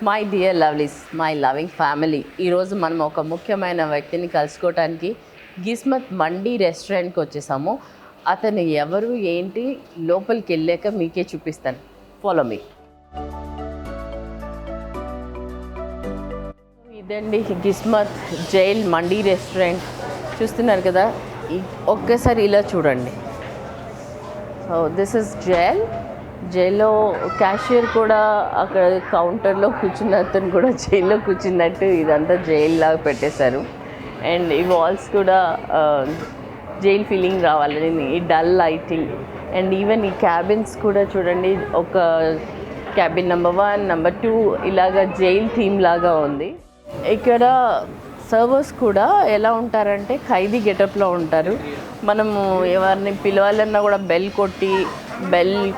My dear lovelies, my loving family, ఈరోజు మనం ఒక ముఖ్యమైన వ్యక్తిని కలుసుకోవడానికి గిస్మత్ మండీ రెస్టారెంట్కి వచ్చేసాము. అతను ఎవరు ఏంటి లోపలికి వెళ్ళాక మీకే చూపిస్తాను. Follow me. ఇదండి గిస్మత్ జైల్ మండీ రెస్టారెంట్. చూస్తున్నారు కదా, ఒక్కసారి ఇలా చూడండి. సో దిస్ ఇస్ జైల్లో క్యాషియర్ కూడా అక్కడ కౌంటర్లో కూర్చున్న అతను కూడా జైల్లో కూర్చున్నట్టు ఇదంతా జైల్ లాగా పెట్టేశారు. అండ్ ఈ వాల్స్ కూడా జైల్ ఫీలింగ్ రావాలని ఈ డల్ లైటింగ్. అండ్ ఈవెన్ ఈ క్యాబిన్స్ కూడా చూడండి, ఒక క్యాబిన్ నెంబర్ 1, నెంబర్ 2 ఇలాగా జైల్ థీమ్ లాగా ఉంది. ఇక్కడ సర్వర్స్ కూడా ఎలా ఉంటారంటే ఖైదీ గెటప్లో ఉంటారు. మనము ఎవరిని పిలవాలన్నా కూడా బెల్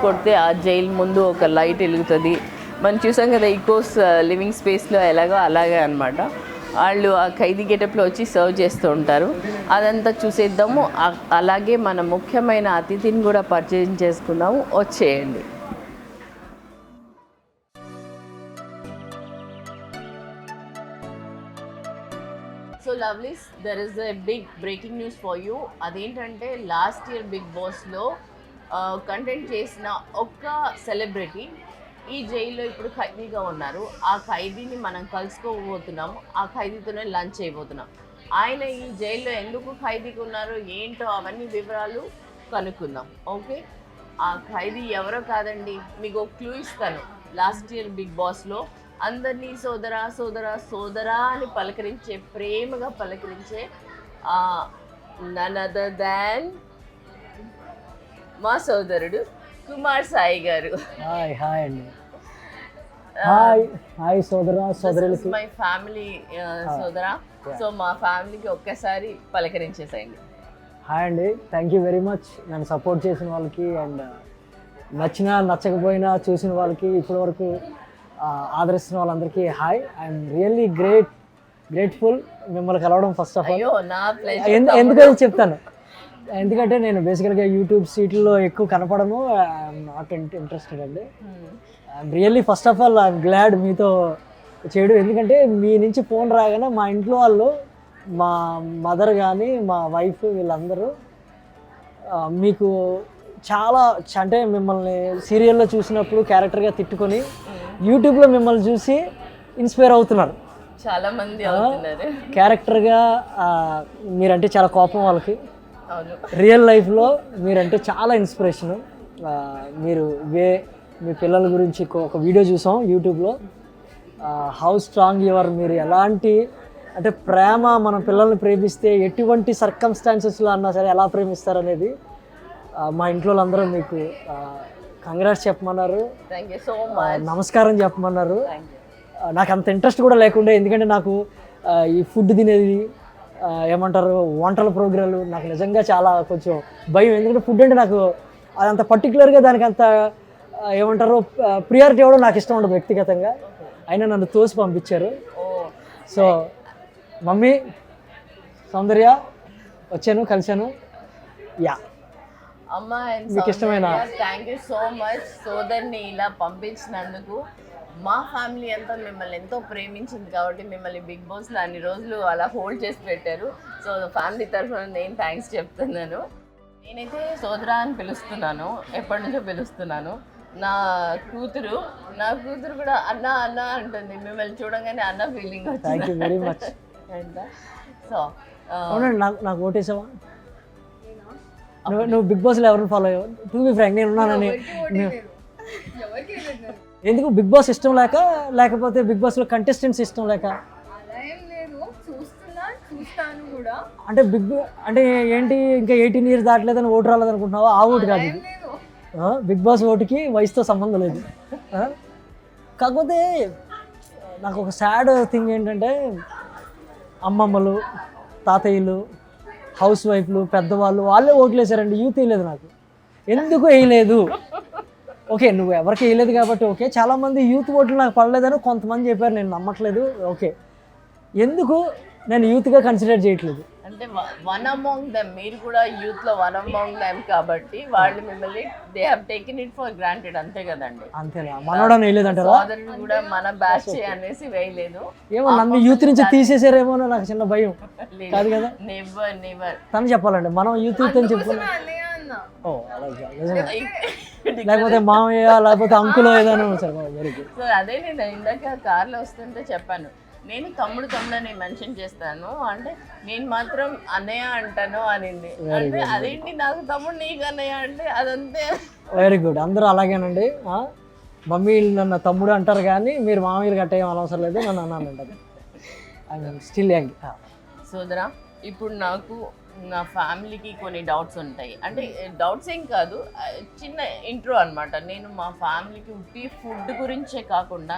కొడితే ఆ జైల్ ముందు ఒక లైట్ వెలుగుతుంది. మనం చూసాం కదా ఈకోస్ లివింగ్ స్పేస్లో ఎలాగో అలాగే అనమాట. వాళ్ళు ఆ ఖైదీ గెటప్లో వచ్చి సర్వ్ చేస్తూ ఉంటారు. అదంతా చూసేద్దాము. అలాగే మన ముఖ్యమైన అతిథిని కూడా పరిచయం చేసుకుందాము. వచ్చేయండి. So lovelies, there is a big breaking news for you. అదేంటంటే లాస్ట్ ఇయర్ బిగ్ బాస్లో కంటెంట్ చేసిన ఒక్క సెలబ్రిటీ ఈ జైల్లో ఇప్పుడు ఖైదీగా ఉన్నారు. ఆ ఖైదీని మనం కలుసుకోబోతున్నాం. ఆ ఖైదీతోనే లంచ్ చేయబోతున్నాం. ఆయన ఈ జైల్లో ఎందుకు ఖైదీగా ఉన్నారు ఏంటో అవన్నీ వివరాలు కనుక్కుందాం. ఓకే, ఆ ఖైదీ ఎవరో కాదండి, మీకు ఒక క్లూ ఇస్తాను. లాస్ట్ ఇయర్ బిగ్ బాస్లో అందరినీ సోదరా సోదరా సోదరా అని ప్రేమగా పలకరించే నన్ అదర్ దాన్ మా సోదరుడు కుమార్ సాయి గారు. హాయ్ అండి. హాయ్ సోదరా సోదరులకి. మై ఫ్యామిలీ సోదరా. సో మా ఫ్యామిలీకి ఒక్కసారి పలకరించేసేయండి. హాయ్ అండి, థ్యాంక్ యూ వెరీ మచ్. నన్ను సపోర్ట్ చేసిన వాళ్ళకి అండ్ నచ్చినా నచ్చకపోయినా చూసిన వాళ్ళకి ఇప్పటివరకు ఆదరిస్తున్న వాళ్ళందరికీ హాయ్. ఐఎమ్ రియల్లీ గ్రేట్ఫుల్ మిమ్మల్ని కలవడం. ఫస్ట్ ఆఫ్ ఆల్ ఎందుకని చెప్తాను, ఎందుకంటే నేను బేసికల్గా యూట్యూబ్ సీట్లలో ఎక్కువ కనపడను. ఐఎమ్ నాట్ ఇంట్రెస్టెడ్ అండి. I'm really first of all I'm glad మీతో చేయడం. ఎందుకంటే మీ నుంచి ఫోన్ రాగానే మా ఇంట్లో వాళ్ళు, మా మదర్ కానీ మా వైఫ్ వీళ్ళందరూ మీకు చాలా అంటే మిమ్మల్ని సీరియల్లో చూసినప్పుడు క్యారెక్టర్గా తిట్టుకొని యూట్యూబ్లో మిమ్మల్ని చూసి ఇన్స్పైర్ అవుతున్నారు. చాలా మంది క్యారెక్టర్గా మీరంటే చాలా కోపం వాళ్ళకి. రియల్ లైఫ్లో మీరంటే చాలా ఇన్స్పిరేషను. మీరు మీ పిల్లల గురించి ఒక వీడియో చూసాం యూట్యూబ్లో. హౌ స్ట్రాంగ్ యువర్, మీరు ఎలాంటి అంటే ప్రేమ, మన పిల్లల్ని ప్రేమిస్తే ఎటువంటి సర్కమ్స్టాన్సెస్లో అన్నా సరే ఎలా ప్రేమిస్తారనేది మా ఇంట్లో అందరూ మీకు కంగ్రాట్స్ చెప్పమన్నారు, నమస్కారం చెప్పమన్నారు. నాకు అంత ఇంట్రెస్ట్ కూడా లేకుండే, ఎందుకంటే నాకు ఈ ఫుడ్ తినేది ఏమంటారు వంటల ప్రోగ్రాలు నాకు నిజంగా చాలా కొంచెం భయం. ఎందుకంటే ఫుడ్ అంటే నాకు అదంత పర్టికులర్గా దానికి అంత ఏమంటారు ప్రియారిటీ ఇవ్వడం నాకు ఇష్టం ఉండదు వ్యక్తిగతంగా. అయినా నన్ను తోసి పంపించారు. సో మమ్మీ సౌందర్య వచ్చాను, కలిశాను. యా అమ్మా, మీకు ఇష్టమైన థ్యాంక్ యూ సో మచ్. సోదర్ని ఇలా పంపించినందుకు మా ఫ్యామిలీ అంతా మిమ్మల్ని ఎంతో ప్రేమించింది కాబట్టి మిమ్మల్ని బిగ్ బాస్లో అన్ని రోజులు అలా హోల్డ్ చేసి పెట్టారు. సో ఫ్యామిలీ తరఫున నేను థ్యాంక్స్ చెప్తున్నాను. నేనైతే సోదరా అని పిలుస్తున్నాను, ఎప్పటి నుంచో పిలుస్తున్నాను. నా కూతురు కూడా అన్న అన్న అంటుంది. మిమ్మల్ని చూడగానే అన్న ఫీలింగ్ వచ్చింది. Thank you very much. So నాకు ఓటేసావా? నువ్వు బిగ్ బాస్లో ఎవరిని ఫాలో అయ్యావు? టు బి ఫ్రాంక్, నేను ఉన్నానని. ఎందుకు బిగ్ బాస్ ఇష్టం లేకపోతే బిగ్ బాస్లో కంటెస్టెంట్స్ ఇష్టం లేక? అంటే అంటే ఏంటి, ఇంకా 18 years దాటలేదని ఓటు రాలేదు అనుకుంటున్నావా? ఆ ఓటు కాదు ఇది. బిగ్ బాస్ ఓటుకి వయసుతో సంబంధం లేదు. కాకపోతే నాకు ఒక సాడ్ థింగ్ ఏంటంటే అమ్మమ్మలు, తాతయ్యలు, హౌస్ వైఫ్లు, పెద్దవాళ్ళు వాళ్ళే ఓట్లు వేసారండి. యూత్ వేయలేదు. నాకు ఎందుకు వేయలేదు? ఓకే, నువ్వు ఎవరికి వేయలేదు కాబట్టి ఓకే. చాలామంది యూత్ ఓట్లు నాకు పడలేదని కొంతమంది చెప్పారు, నేను నమ్మట్లేదు. ఓకే, ఎందుకు నేను యూత్గా కన్సిడర్ చేయట్లేదు? అంటే అంటే వన్ అమాంగ్ దెమ్, మీరు కూడా యూత్ లో వన్ అమాంగ్ దెమ్ కాబట్టి వాళ్ళు మిమ్మల్ని they have taken it for granted, అంతే కదండి. అంతేనా, మనోడని వేయలేదంటారా? సోదరుడు కూడా మన బ్యాచ్ అనేసి వేయలేదు. ఏమో నన్ను యూత్ నుంచి తీసేసారేమో అని నాకు చిన్న భయం. కాదు కదా, నెవర్ నెవర్. తను చెప్పాలండి, మనం యూత్ అని చెప్పుకున్నాం. ఓ అలాగే, లేకపోతే మామయ్య లేకపోతే అంకులో ఏదైనా సార్. Very good. సో అదే నేను ఇందాక కార్లో వస్తుంటే చెప్పాను, నేను తమ్ముడు అని మెన్షన్ చేస్తాను అంటే నేను మాత్రం అన్నయ్య అంటాను అనింది. అంటే అదేంటి నాకు తమ్ముడు నీకు అన్నయ్య అంటే అదంతే. వెరీ గుడ్, అందరూ అలాగేనండి. మమ్మీ నన్ను తమ్ముడు అంటారు కానీ మీరు మామయ్యలు గట్ట ఏం అనవసరం లేదు, నన్ను అన్నాను అంటారు. I still young. సోదరా, ఇప్పుడు నాకు నా ఫ్యామిలీకి కొన్ని డౌట్స్ ఉంటాయి. అంటే డౌట్స్ ఏం కాదు, చిన్న ఇంట్రో అనమాట. నేను మా ఫ్యామిలీకి ఉట్టి ఫుడ్ గురించే కాకుండా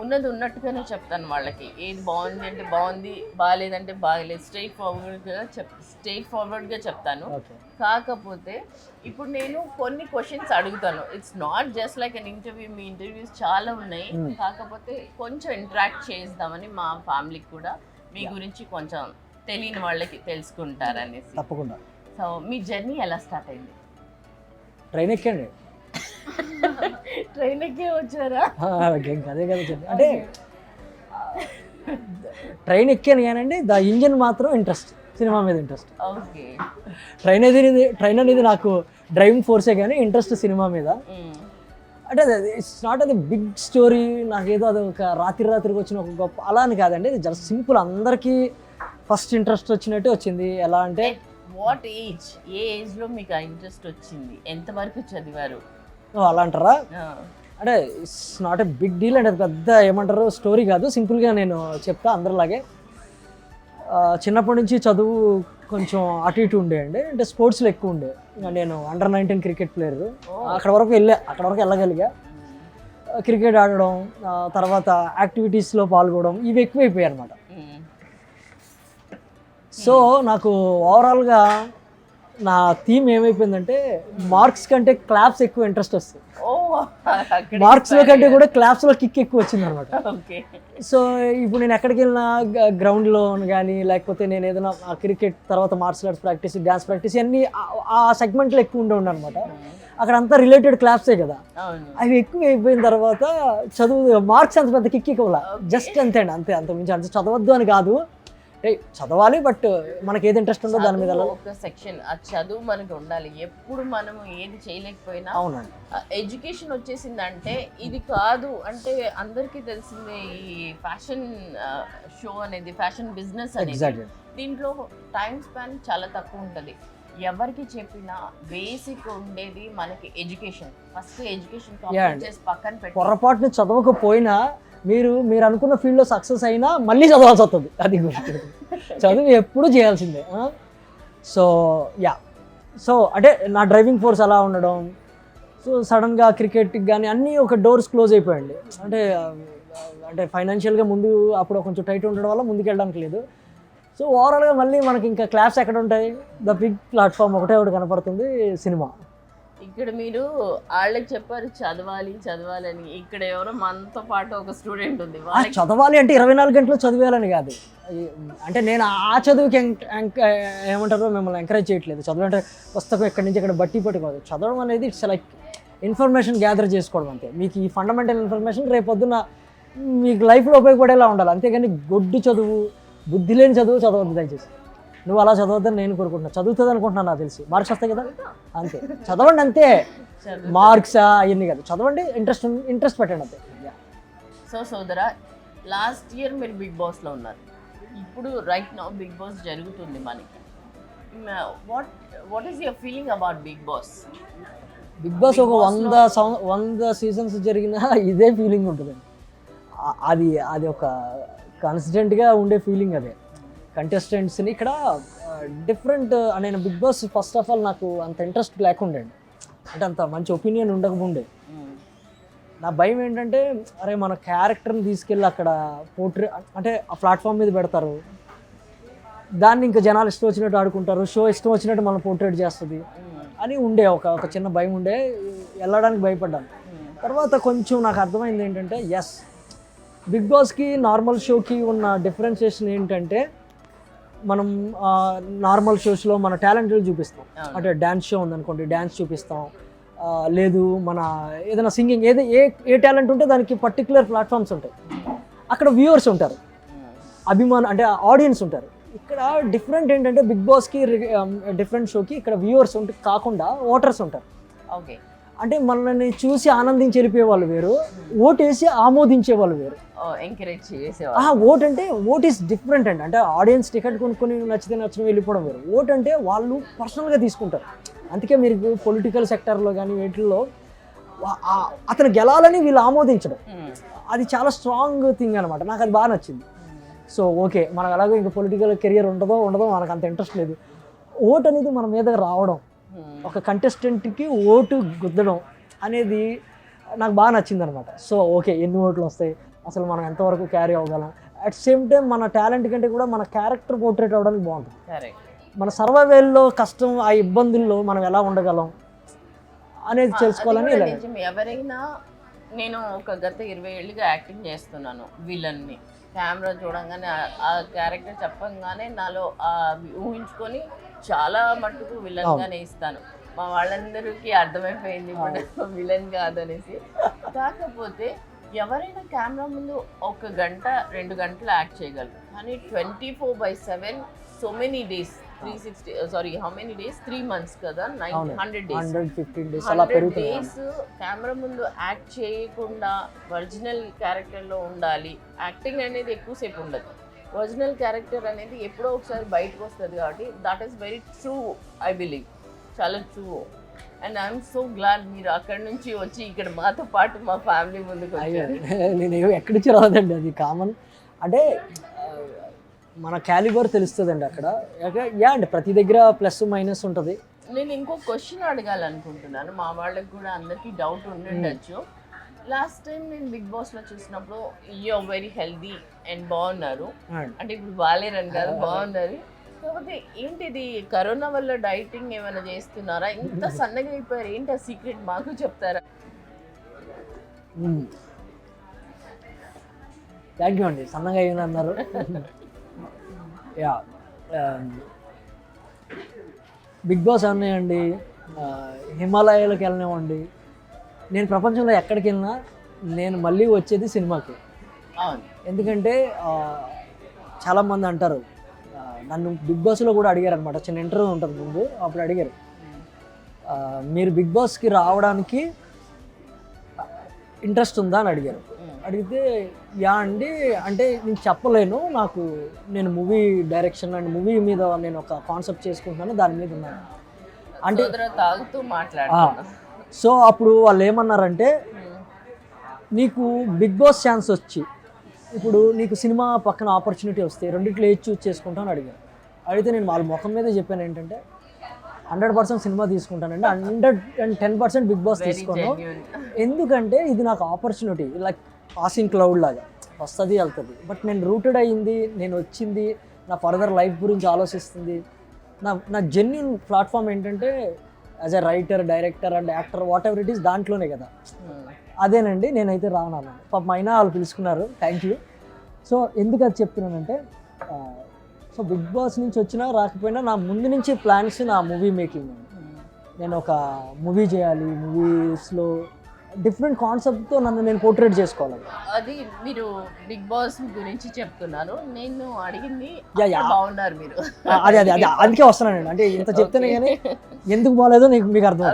ఉన్నది ఉన్నట్టుగానే చెప్తాను వాళ్ళకి. ఏది బాగుంది అంటే బాగుంది, బాగాలేదంటే బాగలేదు, స్ట్రైట్ ఫార్వర్డ్గా చెప్తాను. కాకపోతే ఇప్పుడు నేను కొన్ని క్వశ్చన్స్ అడుగుతాను. It's not just like an interview, me interviews చాలా ఉన్నాయి. కాకపోతే కొంచెం ఇంటరాక్ట్ చేద్దామని మా ఫ్యామిలీకి కూడా మీ గురించి కొంచెం తెలియని వాళ్ళకి తెలుసుకుంటారనేసి. తప్పకుండా. సో మీ జర్నీ ఎలా స్టార్ట్ అయింది? ట్రైన్ ఎక్కండి. ట్రైన్ ఎక్కే వచ్చారా? అదే కదా చెప్పి, అంటే ట్రైన్ ఎక్కాను కానండి, ద ఇంజన్ మాత్రం ఇంట్రెస్ట్, సినిమా మీద ఇంట్రెస్ట్. ఓకే. ట్రైన్ అనేది నాకు డ్రైవింగ్ ఫోర్సే కానీ ఇంట్రెస్ట్ సినిమా మీద. అంటే ఇట్స్ నాట్ అది బిగ్ స్టోరీ, నాకేదో అది ఒక రాత్రికి వచ్చిన ఒక గొప్ప అలా అని కాదండి. ఇది జస్ట్ సింపుల్, అందరికీ ఫస్ట్ ఇంట్రెస్ట్ వచ్చినట్టే వచ్చింది. ఎలా అంటే వాట్ ఏజ్, ఏ ఏజ్లో మీకు ఆ ఇంట్రెస్ట్ వచ్చింది? ఎంతవరకు చదివారు? అలా అంటారా? అంటే it's not a big deal, అంటే పెద్ద ఏమంటారు స్టోరీ కాదు, సింపుల్గా నేను చెప్తా అందరిలాగే. చిన్నప్పటి నుంచి చదువు కొంచెం అటు ఇటు ఉండేయండి, అంటే స్పోర్ట్స్లో ఎక్కువ ఉండే. నేను అండర్-19 క్రికెట్ ప్లేయర్, అక్కడ వరకు వెళ్ళగలిగా. క్రికెట్ ఆడడం, తర్వాత యాక్టివిటీస్లో పాల్గొనడం, ఇవి ఎక్కువైపోయాయి అనమాట. సో నాకు ఓవరాల్గా నా థీమ్ ఏమైపోయిందంటే మార్క్స్ కంటే క్లాప్స్ ఎక్కువ ఇంట్రెస్ట్ వస్తుంది. మార్క్స్లో కంటే కూడా క్లాప్స్లో కిక్ ఎక్కువ వచ్చింది అనమాట. సో ఇప్పుడు నేను ఎక్కడికి వెళ్ళినా గ్రౌండ్లో కానీ, లేకపోతే నేను ఏదైనా క్రికెట్ తర్వాత martial arts practice, dance practice అన్నీ ఆ సెగ్మెంట్లో ఎక్కువ ఉండే అనమాట. అక్కడ అంతా రిలేటెడ్ క్లాప్సే కదా, అవి ఎక్కువ అయిపోయిన తర్వాత చదువు మార్క్స్ అంత పెద్ద కిక్ ఇవ్వాల, జస్ట్ అంతే అండి, అంత మించి అంత చదవద్దు అని కాదు, చదవాలి, బట్ మనకి ఏది ఇంట్రెస్ట్ ఉందో దాని మీద ఒక సెక్షన్ ఆ చదువు మనకి ఉండాలి. ఎప్పుడు మనం ఏది చేయలేకపోయినా అవునండి ఎడ్యుకేషన్ వచ్చేసిందంటే ఇది కాదు. అంటే అందరికీ తెలిసిందే ఈ ఫ్యాషన్ షో అనేది, ఫ్యాషన్ బిజినెస్ అనేది, దీంట్లో టైం స్పాన్ చాలా తక్కువ ఉంటుంది. ఎవరికి చెప్పినా బేసిక్ ఉండేది మనకి ఎడ్యుకేషన్. ఫస్ట్ ఎడ్యుకేషన్ కంప్లీట్ చేసి పక్కన పెట్టి పొరపాటుని చదవకపోయినా మీరు అనుకున్న ఫీల్డ్లో సక్సెస్ అయినా మళ్ళీ చదవాల్సి వస్తుంది. అది చదువు ఎప్పుడు చేయాల్సిందే. సో అంటే నా డ్రైవింగ్ ఫోర్స్ అలా ఉండడం, సో సడన్గా క్రికెట్కి కానీ అన్నీ ఒక డోర్స్ క్లోజ్ అయిపోయండి. అంటే ఫైనాన్షియల్గా ముందు అప్పుడు కొంచెం టైట్ ఉండడం వల్ల ముందుకు వెళ్ళడానికి లేదు. సో ఓవరాల్గా మళ్ళీ మనకి ఇంకా క్లాస్ ఎక్కడ ఉంటాయి, ద బిగ్ ప్లాట్ఫామ్ ఒకటే కనపడుతుంది, సినిమా. ఇక్కడ మీరు వాళ్ళకి చెప్పారు చదవాలి అని, ఇక్కడ ఎవరో మనతో పాటు ఒక స్టూడెంట్ ఉంది. చదవాలి అంటే 24 గంటలు చదివేయాలని కాదు, అంటే నేను ఆ చదువుకి ఏమంటారో మిమ్మల్ని ఎంకరేజ్ చేయట్లేదు. చదువు అంటే పుస్తకం ఎక్కడి నుంచి ఇక్కడ బట్టి పట్టుకోదు. చదవడం అనేది ఇట్స్ లైక్ ఇన్ఫర్మేషన్ గ్యాదర్ చేసుకోవడం అంతే. మీకు ఈ ఫండమెంటల్ ఇన్ఫర్మేషన్ రేపొద్దున మీకు లైఫ్లో ఉపయోగపడేలా ఉండాలి, అంతేగాని గొడ్డు చదువు, బుద్ధి లేని చదువు చదవద్దు దయచేసి. నువ్వు అలా చదవద్దని నేను కోరుకుంటున్నాను. చదువుతుంది అనుకుంటున్నాను, నాకు తెలిసి మార్క్స్ వస్తాయి కదా, అంతే చదవండి అంతే. మార్క్స్ అవన్నీ కాదు, చదవండి, ఇంట్రెస్ట్ పెట్టండి అంతే. సో సోదరా, లాస్ట్ ఇయర్ మీరు బిగ్ బాస్లో ఉన్నారు, ఇప్పుడు రైట్ నౌ బిగ్ బాస్ జరుగుతుంది మనకి. What is your feeling about Bigg Boss? Bigg Boss ఒక 100 సీజన్స్ జరిగిన ఇదే ఫీలింగ్ ఉంటుందండి. అది ఒక కాన్స్టెంట్గా ఉండే ఫీలింగ్. అదే కంటెస్టెంట్స్ని ఇక్కడ డిఫరెంట్. నేను Bigg Boss first of all నాకు అంత ఇంట్రెస్ట్ లేకుండే, అంటే అంత మంచి ఒపీనియన్ ఉండకపోండే. నా భయం ఏంటంటే, అరే మన క్యారెక్టర్ని తీసుకెళ్ళి అక్కడ అంటే ఆ ప్లాట్ఫామ్ మీద పెడతారు, దాన్ని ఇంకా జనాలు ఇష్టం వచ్చినట్టు ఆడుకుంటారు, షో ఇష్టం వచ్చినట్టు మనం పోర్ట్రేట్ చేస్తుంది అని ఉండే ఒక చిన్న భయం ఉండే, వెళ్ళడానికి భయపడ్డాను. తర్వాత కొంచెం నాకు అర్థమైంది ఏంటంటే, బిగ్ బాస్కి నార్మల్ షోకి ఉన్న డిఫరెన్షియేషన్ ఏంటంటే, మనం నార్మల్ షోస్లో మన టాలెంట్ చూపిస్తాం. అంటే డ్యాన్స్ షో ఉందనుకోండి, డ్యాన్స్ చూపిస్తాం. లేదు మన ఏదైనా సింగింగ్, ఏ టాలెంట్ ఉంటే దానికి పర్టికులర్ ప్లాట్ఫామ్స్ ఉంటాయి. అక్కడ వ్యూవర్స్ ఉంటారు, అంటే ఆడియన్స్ ఉంటారు. ఇక్కడ డిఫరెంట్ ఏంటంటే బిగ్ బాస్కి డిఫరెంట్ షోకి ఇక్కడ వ్యూవర్స్ కాకుండా ఓటర్స్ ఉంటారు. ఓకే, అంటే మనల్ని చూసి ఆనందించి వెళ్ళిపోయే వాళ్ళు వేరు, ఓటేసి ఆమోదించే వాళ్ళు వేరు. ఎంకరేజ్ చేసేవాళ్ళు. ఓట్ అంటే ఓట్ ఈస్ డిఫరెంట్ అండి. అంటే ఆడియన్స్ టికెట్ కొనుక్కొని నచ్చితే నచ్చడం వెళ్ళిపోవడం వేరు. ఓట్ అంటే వాళ్ళు పర్సనల్గా తీసుకుంటారు. అందుకే మీరు పొలిటికల్ సెక్టర్లో కానీ వీటిల్లో అతను గెలాలని వీళ్ళు ఆమోదించడం, అది చాలా స్ట్రాంగ్ థింగ్ అనమాట. నాకు అది బాగా నచ్చింది. సో ఓకే, మనకు అలాగే ఇంకా పొలిటికల్ కెరియర్ ఉండదో మనకు అంత ఇంట్రెస్ట్ లేదు. ఓట్ అనేది మన మీద రావడం, ఒక కంటెస్టెంట్కి ఓటు గుద్దడం అనేది నాకు బాగా నచ్చింది అనమాట. సో ఓకే, ఎన్ని ఓట్లు వస్తాయి, అసలు మనం ఎంతవరకు క్యారీ అవ్వగలం, అట్ సేమ్ టైం మన టాలెంట్ కంటే కూడా మన క్యారెక్టర్ పోర్ట్రేట్ అవ్వడానికి బాగుంటుంది. మన సర్వైవల్లో కష్టం, ఆ ఇబ్బందుల్లో మనం ఎలా ఉండగలం అనేది తెలుసుకోవాలని. ఎవరైనా, నేను ఒక గత 20 ఏళ్ళుగా యాక్టింగ్ చేస్తున్నాను. విలన్ని కెమెరా చూడంగానే, ఆ క్యారెక్టర్ చెప్పంగానే నాలో ఊహించుకొని చాలా మట్టుకు విలన్గానే ఇస్తాను. మా వాళ్ళందరికీ అర్థమైపోయింది ఇప్పుడు విలన్ కాదనేసి. కాకపోతే ఎవరైనా కెమెరా ముందు 1 గంట 2 గంటలు యాక్ట్ చేయగలరు, కానీ 24/7 సో మెనీ డేస్, 3 months కదా, 100 days కెమెరా ముందు యాక్ట్ చేయకుండా ఒరిజినల్ క్యారెక్టర్లో ఉండాలి. యాక్టింగ్ అనేది ఎక్కువసేపు ఉండదు, ఒరిజినల్ క్యారెక్టర్ అనేది ఎప్పుడో ఒకసారి బయటకు వస్తుంది. కాబట్టి that is very true, I believe, చాలా true. And I'm so glad మీరు అక్కడి నుంచి వచ్చి ఇక్కడ మాతో పాటు మా ఫ్యామిలీ ముందుకు వచ్చారు. నేను ఎక్కడి నుంచి రాదండి, అది కామన్. అంటే మన క్యాలిబర్ తెలుస్తుందండి అక్కడ. అండి ప్రతి దగ్గర ప్లస్ మైనస్ ఉంటుంది. నేను ఇంకో క్వశ్చన్ అడగాలనుకుంటున్నాను, మా వాళ్ళకి కూడా అందరికీ డౌట్ ఉండొచ్చు. లాస్ట్ టైం నేను బిగ్ బాస్లో చూసినప్పుడు యూఆర్ వెరీ హెల్దీ అండ్ బాగున్నారు, అంటే ఇప్పుడు బాగాలేరని కాదు, బాగున్నారు. కాకపోతే ఏంటిది, కరోనా వల్ల డైటింగ్ ఏమైనా చేస్తున్నారా? ఇంత సన్నగా అయిపోయారు, ఏంటి ఆ సీక్రెట్ మాకు చెప్తారా? థ్యాంక్ యూ అండి, సన్నగా అయ్యింది అన్నారు. బిగ్ బాస్ అన్నాయండి, హిమాలయాలకు వెళ్ళనివ్వండి, నేను ప్రపంచంలో ఎక్కడికి వెళ్ళినా నేను మళ్ళీ వచ్చేది సినిమాకి. ఎందుకంటే చాలామంది అంటారు, నన్ను బిగ్ బాస్లో కూడా అడిగారు అనమాట, చిన్న ఇంటర్వ్యూ ఉంటుంది ముందు, అప్పుడు అడిగారు, మీరు బిగ్ బాస్కి రావడానికి ఇంట్రెస్ట్ ఉందా అని అడిగారు. అడిగితే అండి అంటే నేను చెప్పలేను, నేను మూవీ డైరెక్షన్ అండ్ మూవీ మీద నేను ఒక కాన్సెప్ట్ చేసుకుంటున్నాను, దాని మీద ఉన్నాను అంటే తాగుతూ సో అప్పుడు వాళ్ళు ఏమన్నారంటే, నీకు బిగ్ బాస్ ఛాన్స్ వచ్చి ఇప్పుడు నీకు సినిమా పక్కన ఆపర్చునిటీ వస్తే రెండిట్లో ఏది చూస్ చేసుకుంటాను అడిగారు. అడిగితే నేను వాళ్ళ ముఖం మీద చెప్పాను ఏంటంటే 100% సినిమా తీసుకుంటానండి, 110% బిగ్ బాస్ తీసుకోను. ఎందుకంటే ఇది నాకు ఆపర్చునిటీ, లైక్ పాసింగ్ క్లౌడ్ లాగా వస్తుంది వెళ్తుంది. బట్ నేను రూటెడ్ అయ్యింది, నేను వచ్చింది నా ఫర్దర్ లైఫ్ గురించి ఆలోచిస్తుంది. నా జెన్యున్ ప్లాట్ఫామ్ ఏంటంటే as a writer, director and actor, what ever it is, దాంట్లోనే కదా. అదేనండి, నేనైతే రానన్నాను. పాపం అయినా వాళ్ళు పిలుచుకున్నారు, థ్యాంక్ యూ. సో ఎందుకు అది చెప్తున్నానంటే, సో బిగ్ బాస్ నుంచి వచ్చినా రాకపోయినా నా ముందు నుంచి ప్లాన్స్ నా మూవీ మేకింగ్. నేను ఒక మూవీ చేయాలి, మూవీస్లో డిఫరెంట్ కాన్సెప్ట్తో నన్ను నేను పోర్ట్రేట్ చేసుకోవాలి. అది మీరు బిగ్ బాస్ గురించి చెప్తున్నారు, నేను అడిగింది బాగున్నారు మీరు, అదే అందుకే వస్తున్నానండి. అంటే ఇంత చెప్తేనే కానీ ఎందుకు బాగాలేదో మీకు అర్థం.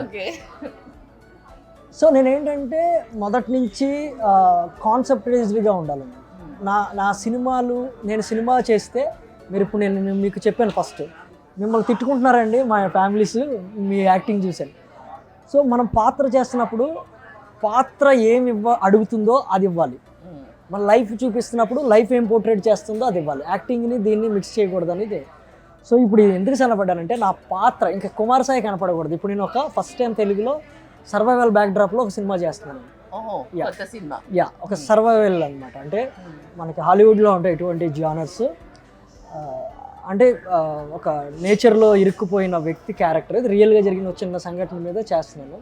సో నేనేంటంటే మొదటి నుంచి కాన్సెప్టైజ్డ్గా ఉండాలండి. నా సినిమాలు, నేను సినిమా చేస్తే మీరు ఇప్పుడు నేను మీకు చెప్పాను ఫస్ట్, మిమ్మల్ని తిట్టుకుంటున్నారండి మా ఫ్యామిలీస్ మీ యాక్టింగ్ చూశాను. సో మనం పాత్ర చేస్తున్నప్పుడు పాత్ర ఏమి అడుగుతుందో అది ఇవ్వాలి, మన లైఫ్ చూపిస్తున్నప్పుడు లైఫ్ ఏం పోర్ట్రేట్ చేస్తుందో అది ఇవ్వాలి. యాక్టింగ్ని దీన్ని మిక్స్ చేయకూడదు అనేది. సో ఇప్పుడు ఎందుకు కనపడ్డానంటే, నా పాత్ర ఇంకా కుమార్ సాయి కనపడకూడదు. ఇప్పుడు నేను ఒక ఫస్ట్ టైం తెలుగులో సర్వైవల్ బ్యాక్డ్రాప్లో ఒక సినిమా చేస్తున్నాను. ఒక సర్వైవల్ అనమాట. అంటే మనకి హాలీవుడ్లో ఉంటాయి ఇటువంటి జానర్స్. అంటే ఒక నేచర్లో ఇరుక్కుపోయిన వ్యక్తి క్యారెక్టర్, ఇది రియల్గా జరిగిన చిన్న సంఘటన మీద చేస్తున్నాను.